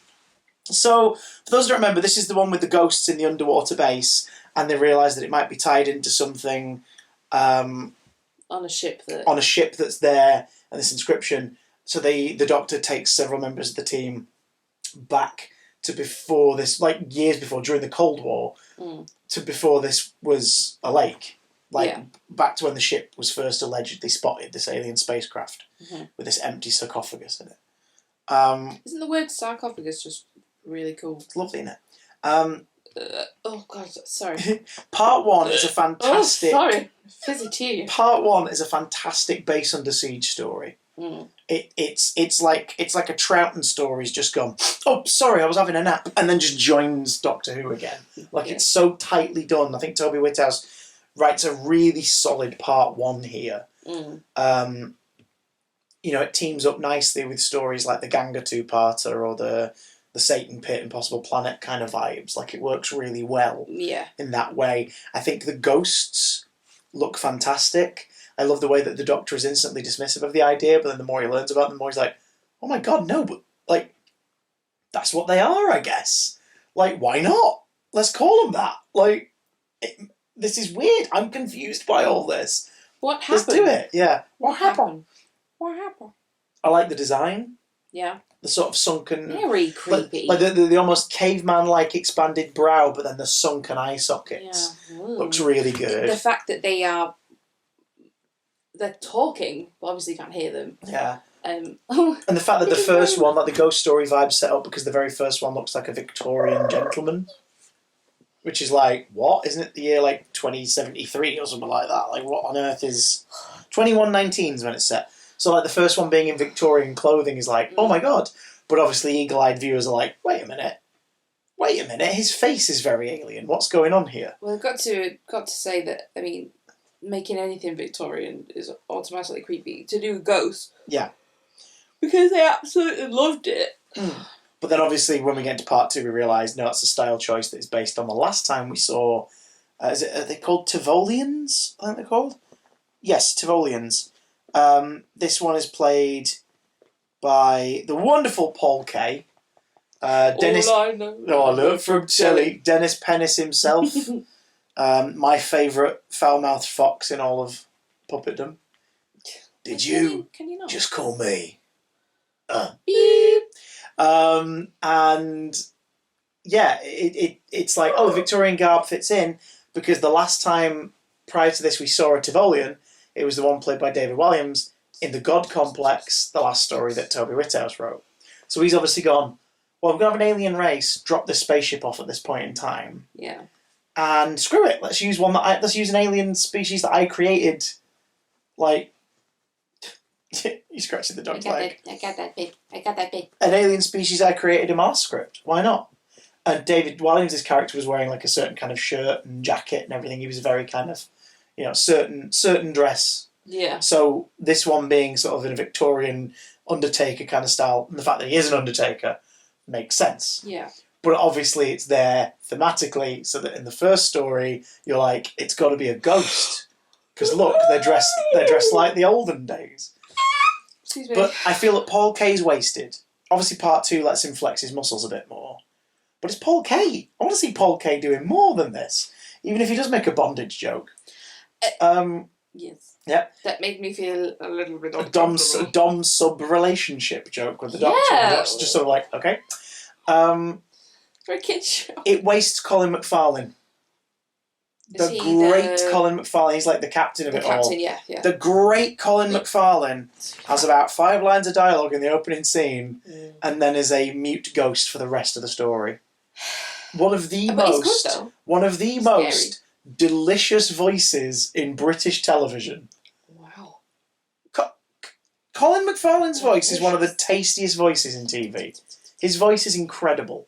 So, for those who don't remember, this is the one with the ghosts in the underwater base, and they realise that it might be tied into something on a ship that's there, and this inscription. So the Doctor takes several members of the team back to before this, like years before, during the Cold War, to before this was a lake. Back to when the ship was first allegedly spotted, this alien spacecraft with this empty sarcophagus in it. Isn't the word sarcophagus just really cool? It's lovely, isn't it? Oh God, sorry. Part 1 is a fantastic. Oh, sorry, fizzy tea. Part 1 is a fantastic base under siege story. It's like a Troughton story's just gone, oh sorry, I was having a nap, and then just joins Doctor Who again. It's so tightly done. I think Toby Whithouse writes a really solid Part 1 here. It teams up nicely with stories like the Ganga 2-parter or the Satan Pit, Impossible Planet kind of vibes. It works really well in that way. I think the ghosts look fantastic. I love the way that the Doctor is instantly dismissive of the idea, but then the more he learns about them, the more he's like, oh my God, no, but, that's what they are, I guess. Why not? Let's call them that. This is weird. I'm confused by all this. What happened? Let's do it, yeah. What happened? I like the design. Yeah. The sort of sunken... Very creepy. The almost caveman-like expanded brow, but then the sunken eye sockets. Yeah. Looks really good. The fact that they're talking, but obviously you can't hear them. Yeah. And the fact that the first one, the ghost story vibe set up because the very first one looks like a Victorian gentleman. Which is what? Isn't it the year 2073 or something like that? What on earth is... 2119 is when it's set. So the first one being in Victorian clothing is oh my God. But obviously eagle-eyed viewers are wait a minute, his face is very alien. What's going on here? Well, I've got to say that, I mean, making anything Victorian is automatically creepy. To do ghosts. Yeah. Because they absolutely loved it. But then obviously when we get to Part 2 we realise, no, it's a style choice that is based on the last time we saw... are they called Tivolians? I think they're called? Yes, Tivolians. This one is played by the wonderful Paul Kay. Dennis... All I know. Oh, I love from telly. Dennis Pennis himself. My favourite foul-mouthed fox in all of puppetdom. Can you not? Just call me... Beep. And yeah, it's the Victorian garb fits in because the last time prior to this we saw a Tivolian, it was the one played by David Williams in The God Complex, the last story that Toby Whithouse wrote. So he's obviously gone, well, we're going to have an alien race, drop this spaceship off at this point in time. Yeah. And screw it, let's use an alien species that I created, You're scratching the dog's leg. I got that bit. An alien species I created in our script. Why not? And David Williams' character was wearing a certain kind of shirt and jacket and everything. He was very kind of, certain dress. Yeah. So this one being sort of in a Victorian Undertaker kind of style, and the fact that he is an Undertaker makes sense. Yeah. But obviously it's there thematically, so that in the first story you're it's got to be a ghost because look, they're dressed like the olden days. Excuse me. But I feel that Paul Kay's wasted. Obviously, Part 2 lets him flex his muscles a bit more. But it's Paul Kay. I want to see Paul Kay doing more than this, even if he does make a bondage joke. Yes. Yeah. That made me feel a little bit a dom sub relationship joke with the Doctor. Yeah. It's just sort of okay. For a kid's show. It wastes Colin McFarlane. Colin McFarlane, he's the captain of it all. Yeah. The great Colin McFarlane has about 5 lines of dialogue in the opening scene and then is a mute ghost for the rest of the story. One of the most delicious voices in British television. Wow. Colin McFarlane's voice is one of the tastiest voices in TV. His voice is incredible.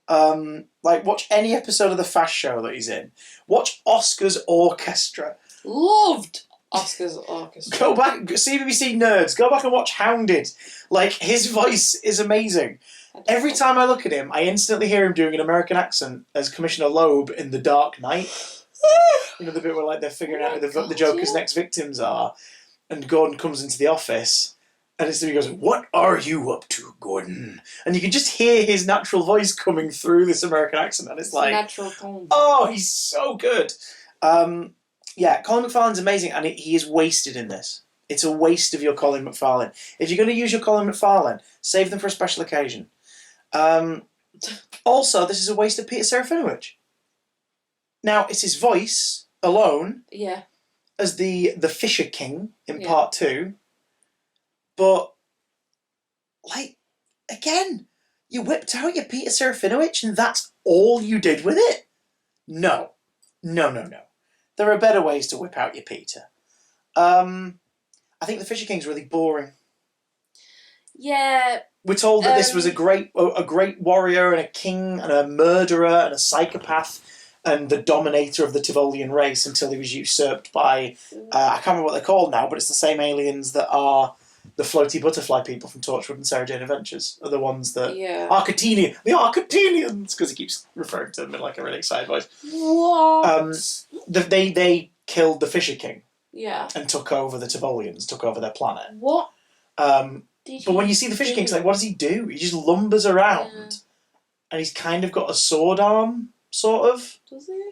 Watch any episode of the Fast Show that he's in. Watch Oscar's Orchestra. Loved Oscar's Orchestra. Go back, CBBC nerds, go back and watch Hounded. His voice is amazing. Every time I look at him, I instantly hear him doing an American accent as Commissioner Loeb in The Dark Knight. You know, the bit where like they're figuring out who the Joker's next victims are, and Gordon comes into the office, and he goes, "What are you up to, Gordon?" And you can just hear his natural voice coming through this American accent, and it's like, natural tone. oh, he's so good. Yeah, Colin McFarlane's amazing, and he is wasted in this. It's a waste of your Colin McFarlane. If you're going to use your Colin McFarlane, save them for a special occasion. Also, this is a waste of Peter Serafinowicz. Now, it's his voice alone as the Fisher King in part 2. But, like, again, you whipped out your Peter Serafinowicz and that's all you did with it? No. There are better ways to whip out your Peter. I think the Fisher King's really boring. Yeah. We're told that this was a great warrior and a king and a murderer and a psychopath and the dominator of the Tivolian race until he was usurped by, I can't remember what they're called now, but it's the same aliens that are the floaty butterfly people from Torchwood and Sarah Jane Adventures, are the ones that... the Arcatinians, because he keeps referring to them in like a really excited voice. What? They killed the Fisher King. Yeah. And took over the Tivolians, took over their planet. What? But when you see the Fisher King, it's like, what does he do? He just lumbers around, and he's kind of got a sword arm, sort of. Does he?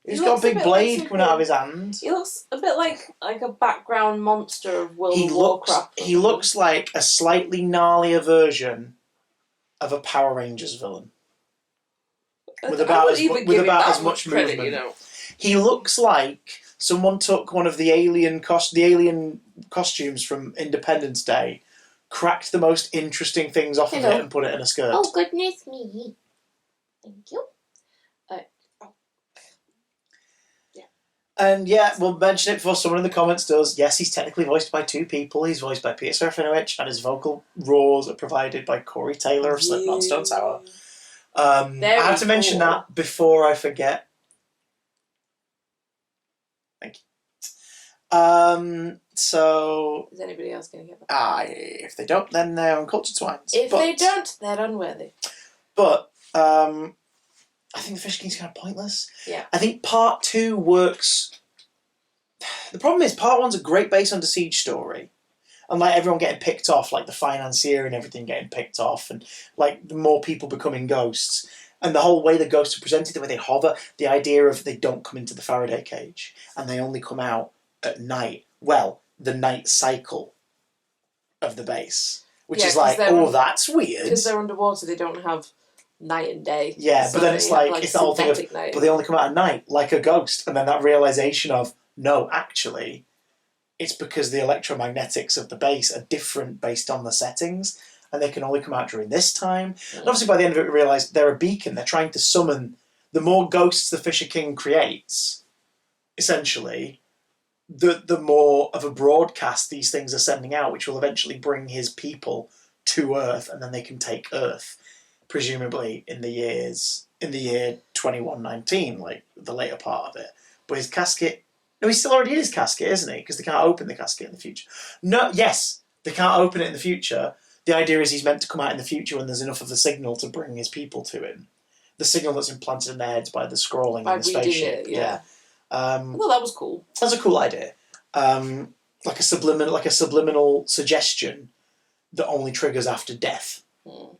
He's got a big blade coming out of his hand. He looks a bit like a background monster of World of Warcraft. He looks like a slightly gnarlier version of a Power Rangers villain. With about as much credit, movement. you know. He looks like someone took one of the alien costumes from Independence Day, cracked the most interesting things off of it and put it in a skirt. Oh, goodness me. Thank you. And yeah, we'll mention it before someone in the comments does. Yes, he's technically voiced by 2 people. He's voiced by Peter Serafinowicz, and his vocal roars are provided by Corey Taylor of Slipknot Stone Sour. I have to mention that before I forget. Thank you. So... Is anybody else going to get that? If they don't, then they're uncultured swines. If they don't, they're unworthy. But, I think the Fisher King's kind of pointless. Yeah. I think part 2 works... The problem is, part 1's a great base under siege story. And, like, everyone getting picked off, like the financier and everything getting picked off, and, like, the more people becoming ghosts. And the whole way the ghosts are presented, the way they hover, the idea of they don't come into the Faraday cage, and they only come out at night. Well, the night cycle of the base. Which is like, that's weird. Because they're underwater, they don't have... night and day. Yeah, so but then it's like it's the whole thing of, but they only come out at night, like a ghost, and then that realisation of, no, actually, it's because the electromagnetics of the base are different based on the settings, and they can only come out during this time. And obviously by the end of it we realise they're a beacon, they're trying to summon, the more ghosts the Fisher King creates, essentially, the more of a broadcast these things are sending out, which will eventually bring his people to Earth, and then they can take Earth. Presumably in the year 2119, like the later part of it. But his casket... No, he's still already in his casket, isn't he? Because they can't open the casket in the future. No, yes, they can't open it in the future. The idea is he's meant to come out in the future when there's enough of the signal to bring his people to him. The signal that's implanted in their heads by the scrolling in the spaceship. Well, that was cool. That's a cool idea. Like a subliminal suggestion that only triggers after death.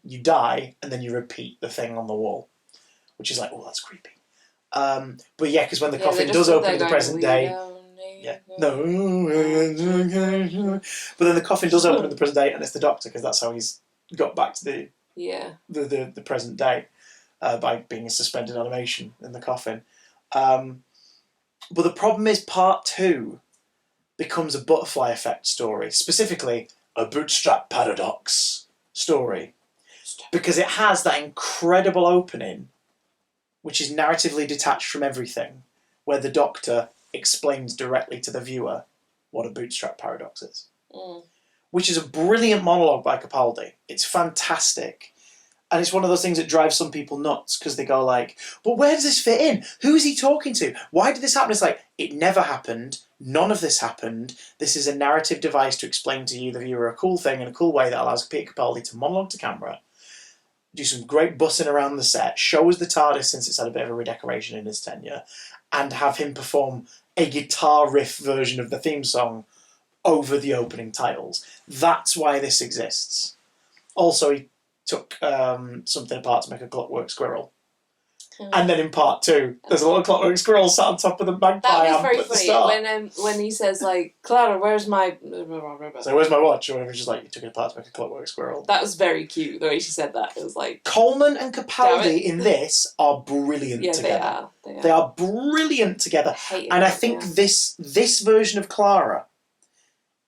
You die, and then you repeat the thing on the wall. Which is like, oh, that's creepy. But yeah, because when the coffin does open in the present day... Yeah. No. But then the coffin does open in the present day, and it's the Doctor, because that's how he's got back to the present day, by being in suspended animation in the coffin. But the problem is part 2 becomes a butterfly effect story. Specifically, a bootstrap paradox story, because it has that incredible opening which is narratively detached from everything, where the Doctor explains directly to the viewer what a bootstrap paradox is, which is a brilliant monologue by Capaldi. It's fantastic, and it's one of those things that drives some people nuts, because they go like, but where does this fit in? Who is he talking to? Why did this happen? It's like, it never happened. None of this happened. This is a narrative device to explain to you, the viewer, a cool thing in a cool way that allows Peter Capaldi to monologue to camera. do some great bussing around the set, show us the TARDIS since it's had a bit of a redecoration in his tenure, and have him perform a guitar riff version of the theme song over the opening titles. That's why this exists. Also, he took something apart to make a Clockwork Squirrel. And then in part 2, there's a little Clockwork Squirrel sat on top of the magpie amp at the start. That was very funny when he says, like, Clara, where's my... So where's my watch? Or whatever, just like, you took it apart to make a Clockwork Squirrel. That was very cute, the way she said that. It was like... Coleman and Capaldi in this are brilliant together. They are brilliant together. And I think this version of Clara,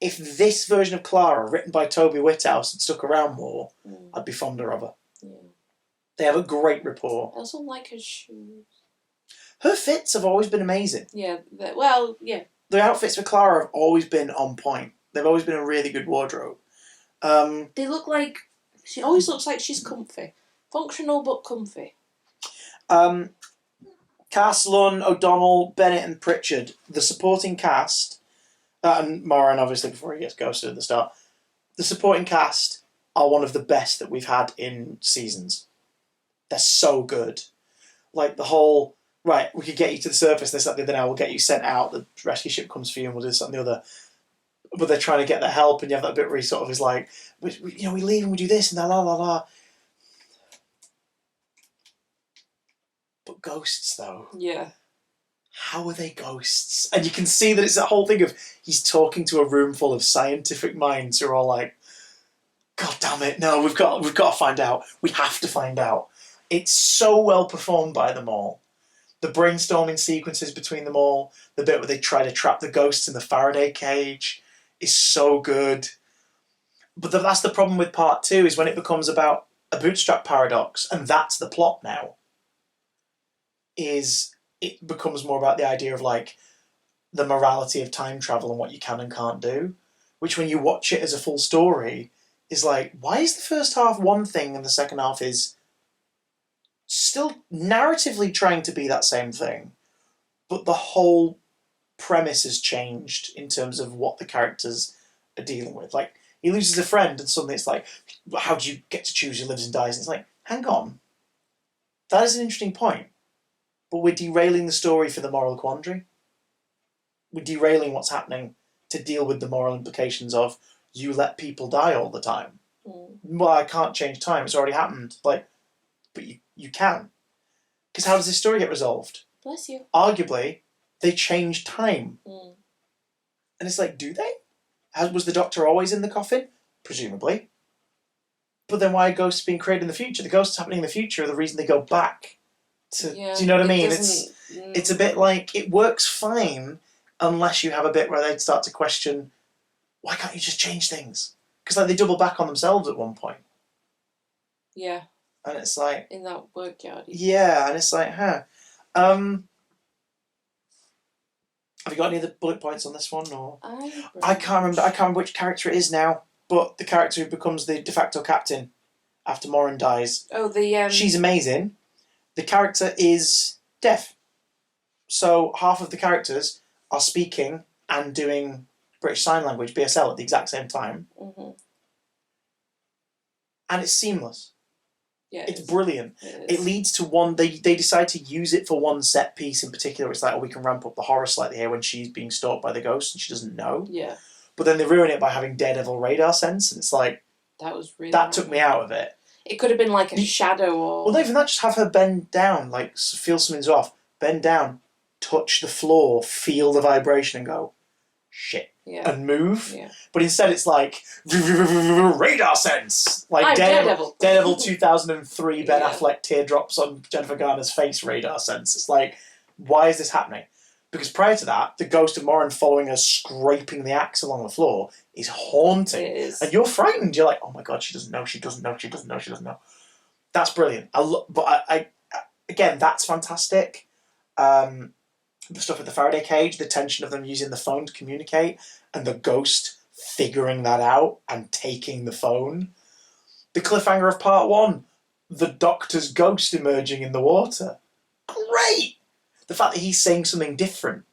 if this version of Clara, written by Toby Whithouse, had stuck around more, I'd be fonder of her. Yeah. They have a great rapport. I also like her shoes. Her fits have always been amazing. Yeah, The outfits for Clara have always been on point. They've always been a really good wardrobe. They look like... She always looks like she's comfy. Functional but comfy. Cass, Lunn, O'Donnell, Bennett and Pritchard, the supporting cast, and Moran obviously before he gets ghosted at the start, the supporting cast are one of the best that we've had in seasons. They're so good. Like the whole, right, we could get you to the surface, this, that, the other, now we'll get you sent out, the rescue ship comes for you and we'll do this, that and the other. But they're trying to get that help and you have that bit where he sort of is like, we leave and we do this and la la la. But ghosts though. Yeah. How are they ghosts? And you can see that it's that whole thing of he's talking to a room full of scientific minds who are all like, God damn it, no, we've got to find out. We have to find out. It's so well performed by them all. The brainstorming sequences between them all, the bit where they try to trap the ghosts in the Faraday cage is so good. But that's the problem with part 2, is when it becomes about a bootstrap paradox, and that's the plot now, is it becomes more about the idea of like the morality of time travel and what you can and can't do, which when you watch it as a full story is like, why is the first half one thing and the second half is still narratively trying to be that same thing, but the whole premise has changed in terms of what the characters are dealing with. Like, he loses a friend and suddenly it's like, how do you get to choose who lives and dies? And it's like, hang on. That is an interesting point. But we're derailing the story for the moral quandary. We're derailing what's happening to deal with the moral implications of you let people die all the time. Well, I can't change time. It's already happened. Like, but you can. Because how does this story get resolved? Bless you. Arguably, they changed time. And it's like, do they? Was the Doctor always in the coffin? Presumably. But then why are ghosts being created in the future? The ghosts happening in the future are the reason they go back. Do you know what I mean? It's a bit like, it works fine unless you have a bit where they'd start to question, why can't you just change things? Because like they double back on themselves at one point. Yeah. And it's like... in that workyard. Yeah, and it's like, Have you got any other bullet points on this one? Or I can't remember which character it is now, but the character who becomes the de facto captain after Moran dies. Oh, she's amazing. The character is deaf. So half of the characters are speaking and doing British Sign Language, BSL, at the exact same time. And it's seamless. Yeah, it's brilliant. It leads to one... They decide to use it for one set piece in particular. It's like, we can ramp up the horror slightly here when she's being stalked by the ghost and she doesn't know. Yeah. But then they ruin it by having Daredevil radar sense, and it's like... That took me out of it. It could have been like a shadow or... Well, not even that, just have her bend down, like, feel something's off. Bend down, touch the floor, feel the vibration and go, shit. Yeah. And move. Yeah. But instead it's like, radar sense! Like Daredevil 2003, Ben Affleck teardrops on Jennifer Garner's face, radar sense. It's like, why is this happening? Because prior to that, the ghost of Moran following her, scraping the axe along the floor, is haunting. It is. And you're frightened. You're like, oh my God, she doesn't know, she doesn't know, she doesn't know, she doesn't know. That's brilliant. But again, that's fantastic. The stuff with the Faraday cage, the tension of them using the phone to communicate, and the ghost figuring that out and taking the phone. The cliffhanger of part 1, the Doctor's ghost emerging in the water. Great! The fact that he's saying something different,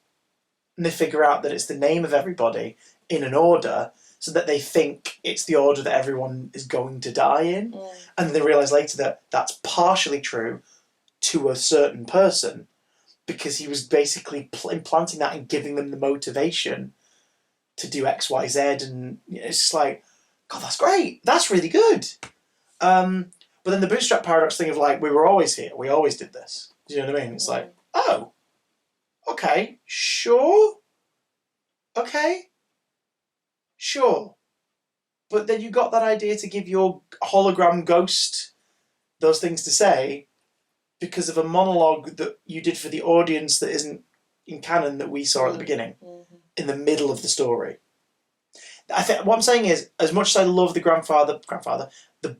and they figure out that it's the name of everybody in an order so that they think it's the order that everyone is going to die in. And they realise later that that's partially true to a certain person, because he was basically implanting that and giving them the motivation to do X, Y, Z, and it's just like, God, that's great. That's really good. But then the bootstrap paradox thing of like, we were always here. We always did this. Do you know what I mean? It's like, oh, okay, sure. Okay, sure. But then you got that idea to give your hologram ghost those things to say because of a monologue that you did for the audience that isn't in canon that we saw at the beginning, in the middle of the story. I think what I'm saying is, as much as I love the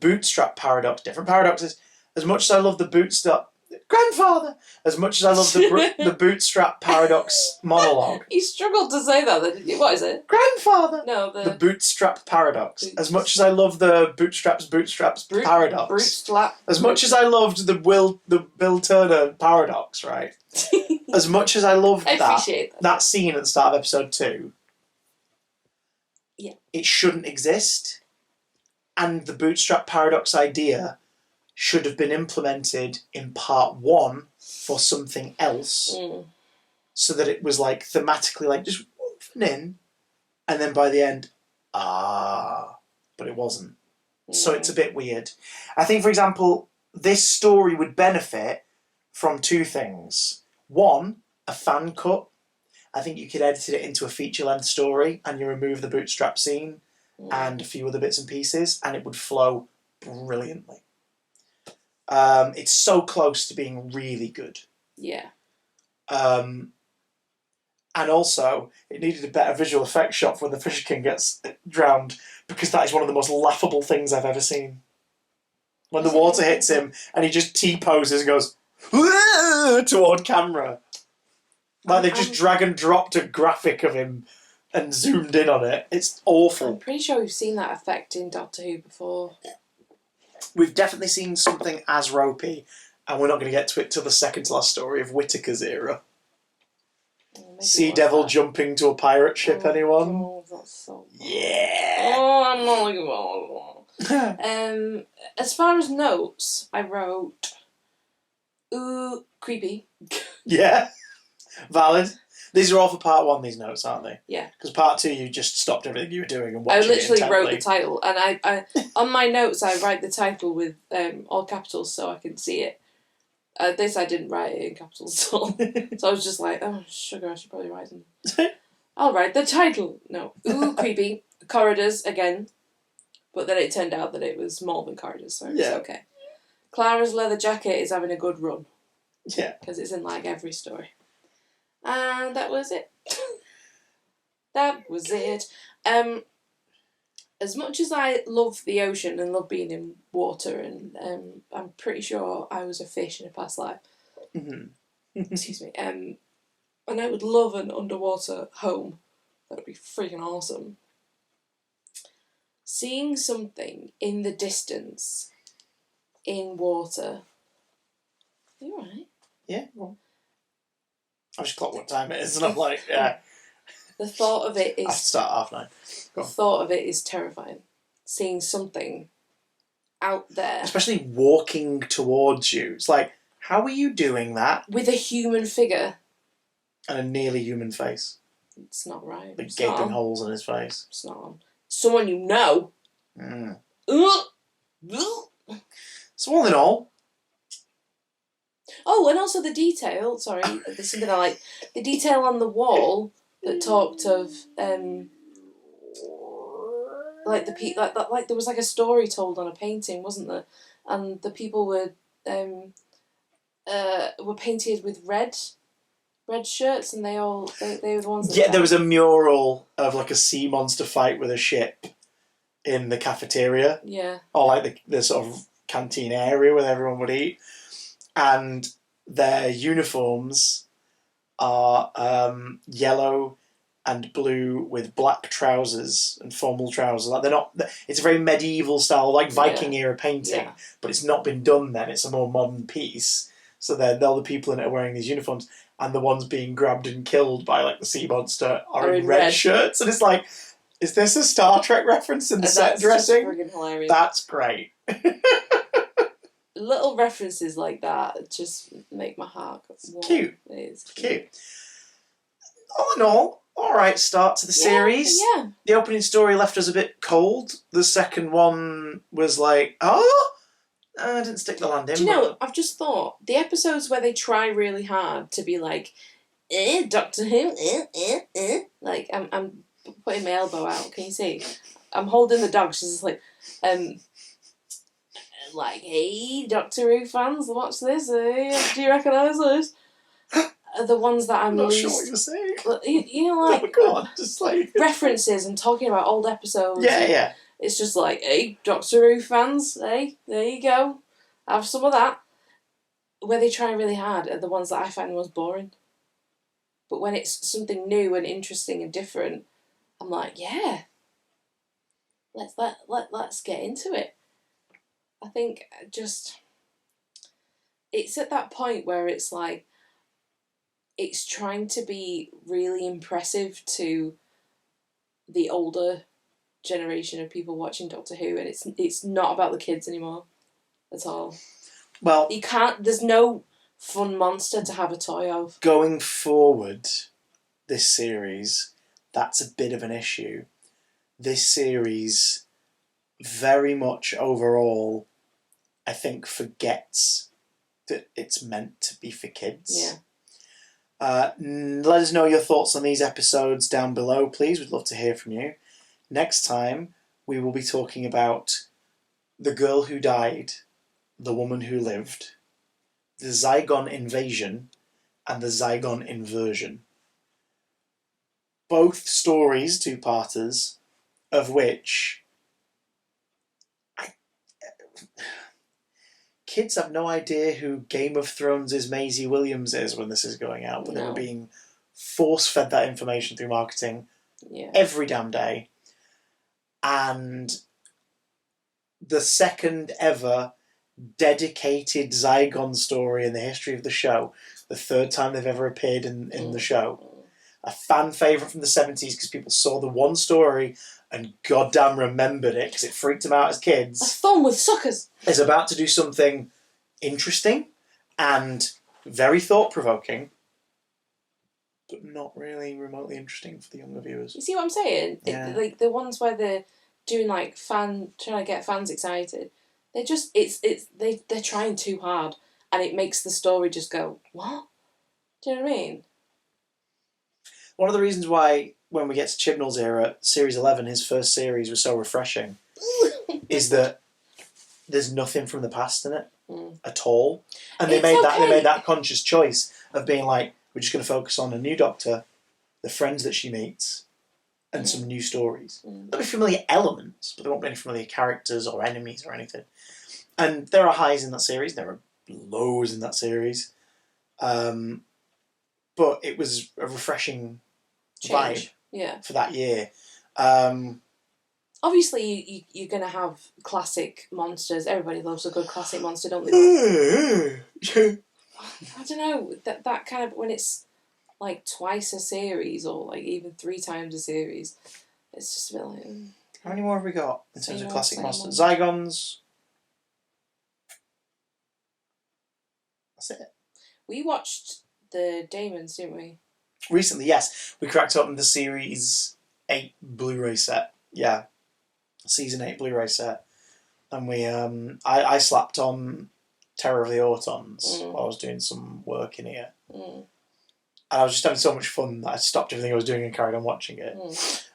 bootstrap paradox, different paradoxes, as much as I love the bootstrap, grandfather, as much as I love the bootstrap paradox monologue. You struggled to say that, didn't you? What is it? Grandfather! No, the bootstrap paradox. As much as I love the bootstraps paradox. Bootstrap. As much as I loved the Bill Turner paradox, right? As much as I loved that scene at the start of episode 2, it shouldn't exist. And the bootstrap paradox idea should have been implemented in part 1 for something else, so that it was like thematically like just woven in, and then by the end, but it wasn't. So it's a bit weird. I think, for example, this story would benefit from 2 things. 1, a fan cut. I think you could edit it into a feature-length story and you remove the bootstrap scene and a few other bits and pieces, and it would flow brilliantly. It's so close to being really good. Yeah. And also, it needed a better visual effects shot when the Fisher King gets drowned, because that is one of the most laughable things I've ever seen. When the water hits him and he just T-poses and goes toward camera. Like they've just drag and dropped a graphic of him and zoomed in on it. It's awful. I'm pretty sure we've seen that effect in Doctor Who before. We've definitely seen something as ropey, and we're not going to get to it till the second to last story of Whittaker's era. Sea Devil jumping to a pirate ship, anyone? Oh, that's so bad. Yeah! Oh, I'm not looking at that. As far as notes, I wrote, ooh, creepy. Yeah. Valid. These are all for part 1, these notes, aren't they? Yeah. Because part 2, you just stopped everything you were doing and watched it I literally intently. wrote the title, and I on my notes I write the title with all capitals so I can see it. This I didn't write it in capitals, so I was just like, oh sugar, I should probably write them. I'll write the title. No, ooh, creepy corridors again, but then it turned out that it was more than corridors, so it was okay. Clara's leather jacket is having a good run. Yeah, because it's in like every story. And that was it. That was it. As much as I love the ocean and love being in water, and I'm pretty sure I was a fish in a past life. Excuse me. And I would love an underwater home. That would be freaking awesome. Seeing something in the distance, in water. Are you alright? Yeah, well. I just clocked what time it is, and I'm like, yeah. The thought of it is... I have to start at 9:30. The thought of it is terrifying. Seeing something out there. Especially walking towards you. It's like, how are you doing that? With a human figure. And a nearly human face. It's not right. Like gaping holes in his face. It's not on. Someone you know. So all in all... Oh, and also the detail, sorry, there's something I like. The detail on the wall that talked of, like there was like a story told on a painting, wasn't there? And the people were painted with red shirts, and they were the ones that... Yeah, there was a mural of like a sea monster fight with a ship in the cafeteria. Yeah. Or like the sort of canteen area where everyone would eat. And their uniforms are yellow and blue with black trousers and formal trousers. Like they're not. It's a very medieval style, like Viking era painting, but it's not been done then. It's a more modern piece. So then all the people in it are wearing these uniforms, and the ones being grabbed and killed by like the sea monster are in red shirts, and it's like Is this a Star Trek reference in the set dressing? That's friggin' hilarious. That's great. Little references like that just make my heart warm. Cute. It is cute. All in all right start to the series. Yeah. The opening story left us a bit cold. The second one was like, oh, I didn't stick the landing. Do you know, I've just thought, the episodes where they try really hard to be like, Doctor Who, like, I'm putting my elbow out, can you see? I'm holding the dog, she's just like, hey, Doctor Who fans, watch this, do you recognise this? Are the ones that I'm not least... sure what you're saying. You know, like... Oh, go on, just like... references and talking about old episodes. Yeah. It's just like, hey, Doctor Who fans, hey, there you go. Have some of that. Where they try really hard are the ones that I find the most boring. But when it's something new and interesting and different, I'm like, yeah. Let's get into it. I think just... it's at that point where it's like, it's trying to be really impressive to the older generation of people watching Doctor Who, and it's not about the kids anymore at all. Well, you can't. There's no fun monster to have a toy of. Going forward, this series, that's a bit of an issue. This series, very much overall, I think forgets that it's meant to be for kids. Yeah. Let us know your thoughts on these episodes down below, please. We'd love to hear from you. Next time, we will be talking about the girl who died, the woman who lived, the Zygon invasion, and the Zygon inversion. Both stories, two-parters, of which kids have no idea who Game of Thrones' Maisie Williams is when this is going out, but they were being force-fed that information through marketing every damn day. And the second ever dedicated Zygon story in the history of the show, the third time they've ever appeared in the show. A fan favourite from the 70s because people saw the one story and goddamn remembered it because it freaked them out as kids. A thumb with suckers! Is about to do something interesting and very thought-provoking, but not really remotely interesting for the younger viewers. You see what I'm saying? Yeah. Like the ones where they're doing like trying to get fans excited. They're just they're trying too hard, and it makes the story just go, what? Do you know what I mean? One of the reasons why when we get to Chibnall's era, Series 11, his first series, was so refreshing, is that there's nothing from the past in it at all, and they made that conscious choice of being like, we're just going to focus on a new Doctor, the friends that she meets, and some new stories. There'll be familiar elements, but there won't be any familiar characters or enemies or anything. And there are highs in that series, there are lows in that series, but it was a refreshing vibe for that year. Obviously, you're going to have classic monsters. Everybody loves a good classic monster, don't they? I don't know, that kind of, when it's like twice a series or like even 3 times a series, it's just a bit like... How many more have we got in terms of classic monsters? Zygons. That's it. We watched the Daemons, didn't we? Recently, yes. We cracked open the Series 8 Blu-ray set. Yeah. Season 8 Blu-ray set. And we, I slapped on Terror of the Autons while I was doing some work in here. And I was just having so much fun that I stopped everything I was doing and carried on watching it.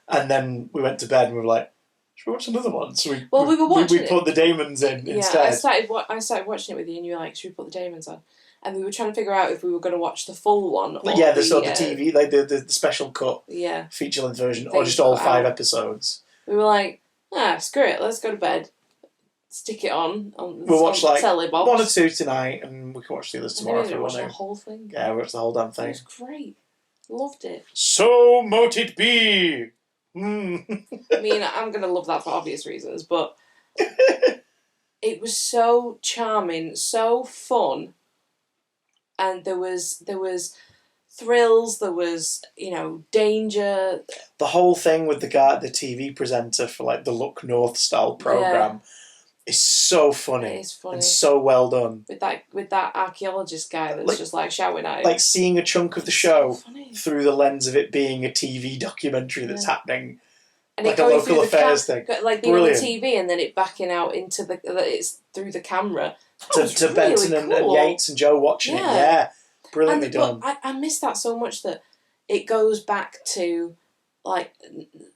And then we went to bed and we were like, should we watch another one? So we were watching we put the Daemons in instead. I started watching it with you and you were like, should we put the Daemons on? And we were trying to figure out if we were going to watch the full one. Or the TV, like the special cut feature-length version, or just all 5 episodes. We were like, screw it, let's go to bed. Stick it on we'll watch like telly box. 1 or 2 tonight, and we can watch the others tomorrow if we want to. The whole thing. Yeah, we watched the whole damn thing. It was great. Loved it. So mote it be. I mean, I'm going to love that for obvious reasons, but it was so charming, so fun, and there was thrills, there was, danger. The whole thing with the TV presenter for like the Look North style program is so funny. It is funny. And so well done. With that archaeologist guy that's just like shouting at him. Like seeing a chunk of the show through the lens of it being a TV documentary that's happening. And like a local affairs thing. Like being Brilliant. On the TV and then it backing out into it's through the camera. To really Benson cool. and Yates and Joe watching it. Yeah. Brilliantly done. I miss that so much that it goes back to like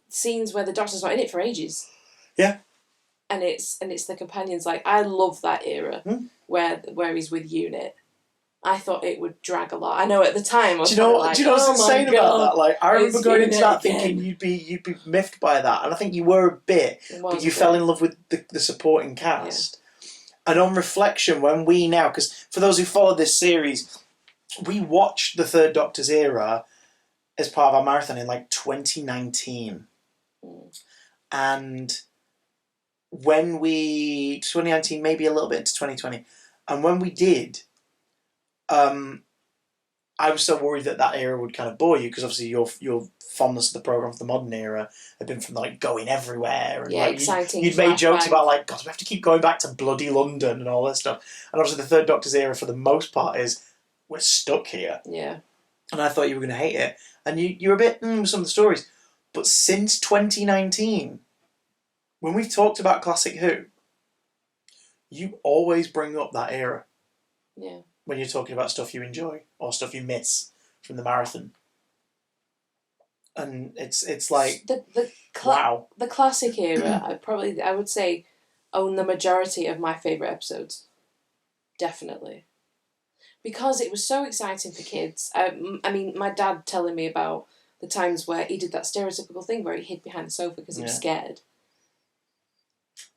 scenes where the Doctor's not in it for ages. Yeah. And it's the companions. Like I love that era where he's with Unit. I thought it would drag a lot. I know at the time I was do you know what's insane about that? Like I remember going into that thinking you'd be miffed by that, and I think you were a bit, but you fell in love with the supporting cast. Yeah. And on reflection, when we now, because for those who followed this series, we watched the Third Doctor's era as part of our marathon in like 2019, and when 2019, maybe a little bit into 2020, and when we did. I was so worried that era would kind of bore you because obviously your fondness of the program for the modern era had been from like going everywhere and exciting. You'd made jokes about like God, we have to keep going back to bloody London and all this stuff. And obviously the Third Doctor's era for the most part is we're stuck here. Yeah. And I thought you were going to hate it, and you were a bit with some of the stories, but since 2019, when we've talked about Classic Who, you always bring up that era. Yeah. When you're talking about stuff you enjoy or stuff you miss from the marathon. And it's like wow. The classic era, I would say own the majority of my favourite episodes. Definitely. Because it was so exciting for kids. I mean, my dad telling me about the times where he did that stereotypical thing where he hid behind the sofa because he was scared.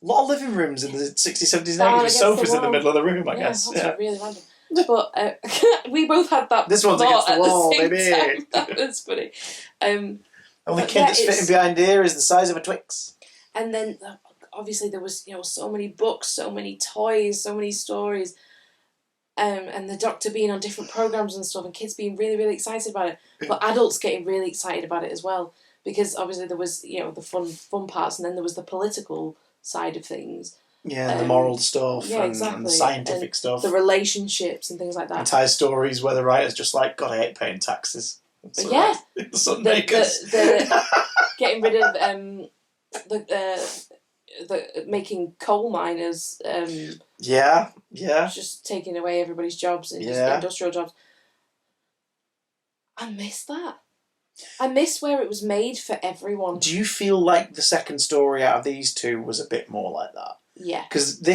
A lot of living rooms in the 60s, 70s, 80s with sofas in the middle of the room, I guess. That's really random. But we both had that. This one's against the wall, baby. That was funny. Only kid that's fitting behind here is the size of a Twix. And then, obviously, there was so many books, so many toys, so many stories, and the Doctor being on different programs and stuff, and kids being really, really excited about it, but adults getting really excited about it as well, because obviously there was the fun parts, and then there was the political side of things. Yeah, the moral stuff and the scientific stuff. The relationships and things like that. Entire stories where the writer's just like, God, I hate paying taxes. The Sunmakers. The getting rid of the making coal miners. Just taking away everybody's jobs and just industrial jobs. I miss that. I miss where it was made for everyone. Do you feel like the second story out of these two was a bit more like that? Yeah. Because there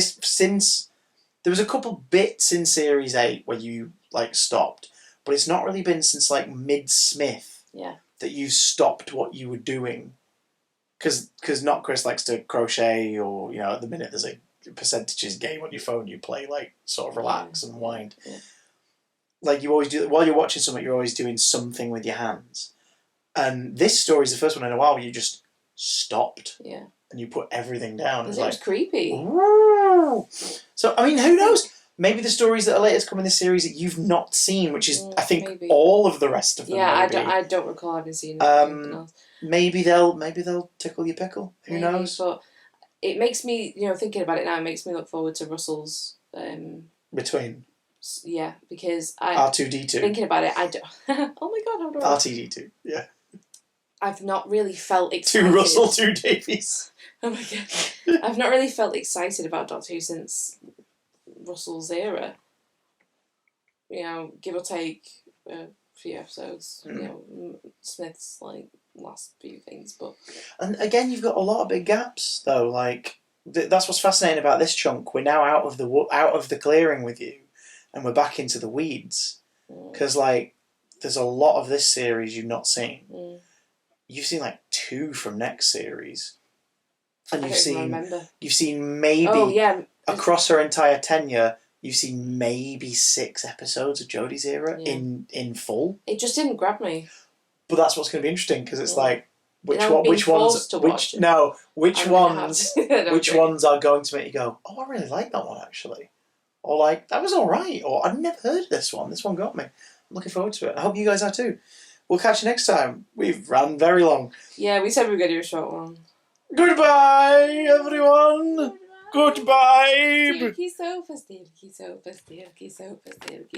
was a couple bits in Series 8 where you like stopped, but it's not really been since like mid-Smith that you stopped what you were doing. Because not Chris likes to crochet or, at the minute there's a percentages game on your phone you play, like sort of relax and wind. Yeah. Like you always do, while you're watching something, you're always doing something with your hands. And this story is the first one in a while where you just stopped. Yeah. And you put everything down. It was creepy. Woo! So, I mean, who knows? Maybe the stories that are later to come in this series that you've not seen, which is, I think, all of the rest of them. Yeah, I don't recall having seen anything else. Maybe they'll tickle your pickle. Who knows? But it makes me, thinking about it now, it makes me look forward to Russell's... Between? Yeah, because R2-D2. Thinking about it, I don't... oh my God, how do I... RTD2, yeah. I've not really felt excited... 2 Russell, 2 Davies. Oh my God. I've not really felt excited about Doctor Who since Russell's era. Give or take a few episodes. Smith's last few things, but... And again, you've got a lot of big gaps, though. That's what's fascinating about this chunk. We're now out of the clearing with you, and we're back into the weeds. Because, there's a lot of this series you've not seen. You've seen, 2 from next series. And you've seen maybe across her entire tenure, you've seen maybe 6 episodes of Jodie's era in full. It just didn't grab me. But that's what's going to be interesting because it's which ones are going to make you go, oh, I really like that one actually, or that was all right, or I've never heard of this one. This one got me. looking forward to it. I hope you guys are too. We'll catch you next time. We've ran very long. Yeah, we said we were going to do a short one. Goodbye, everyone. Goodbye. Stilky sofa, stilky sofa, stilky sofa, stilky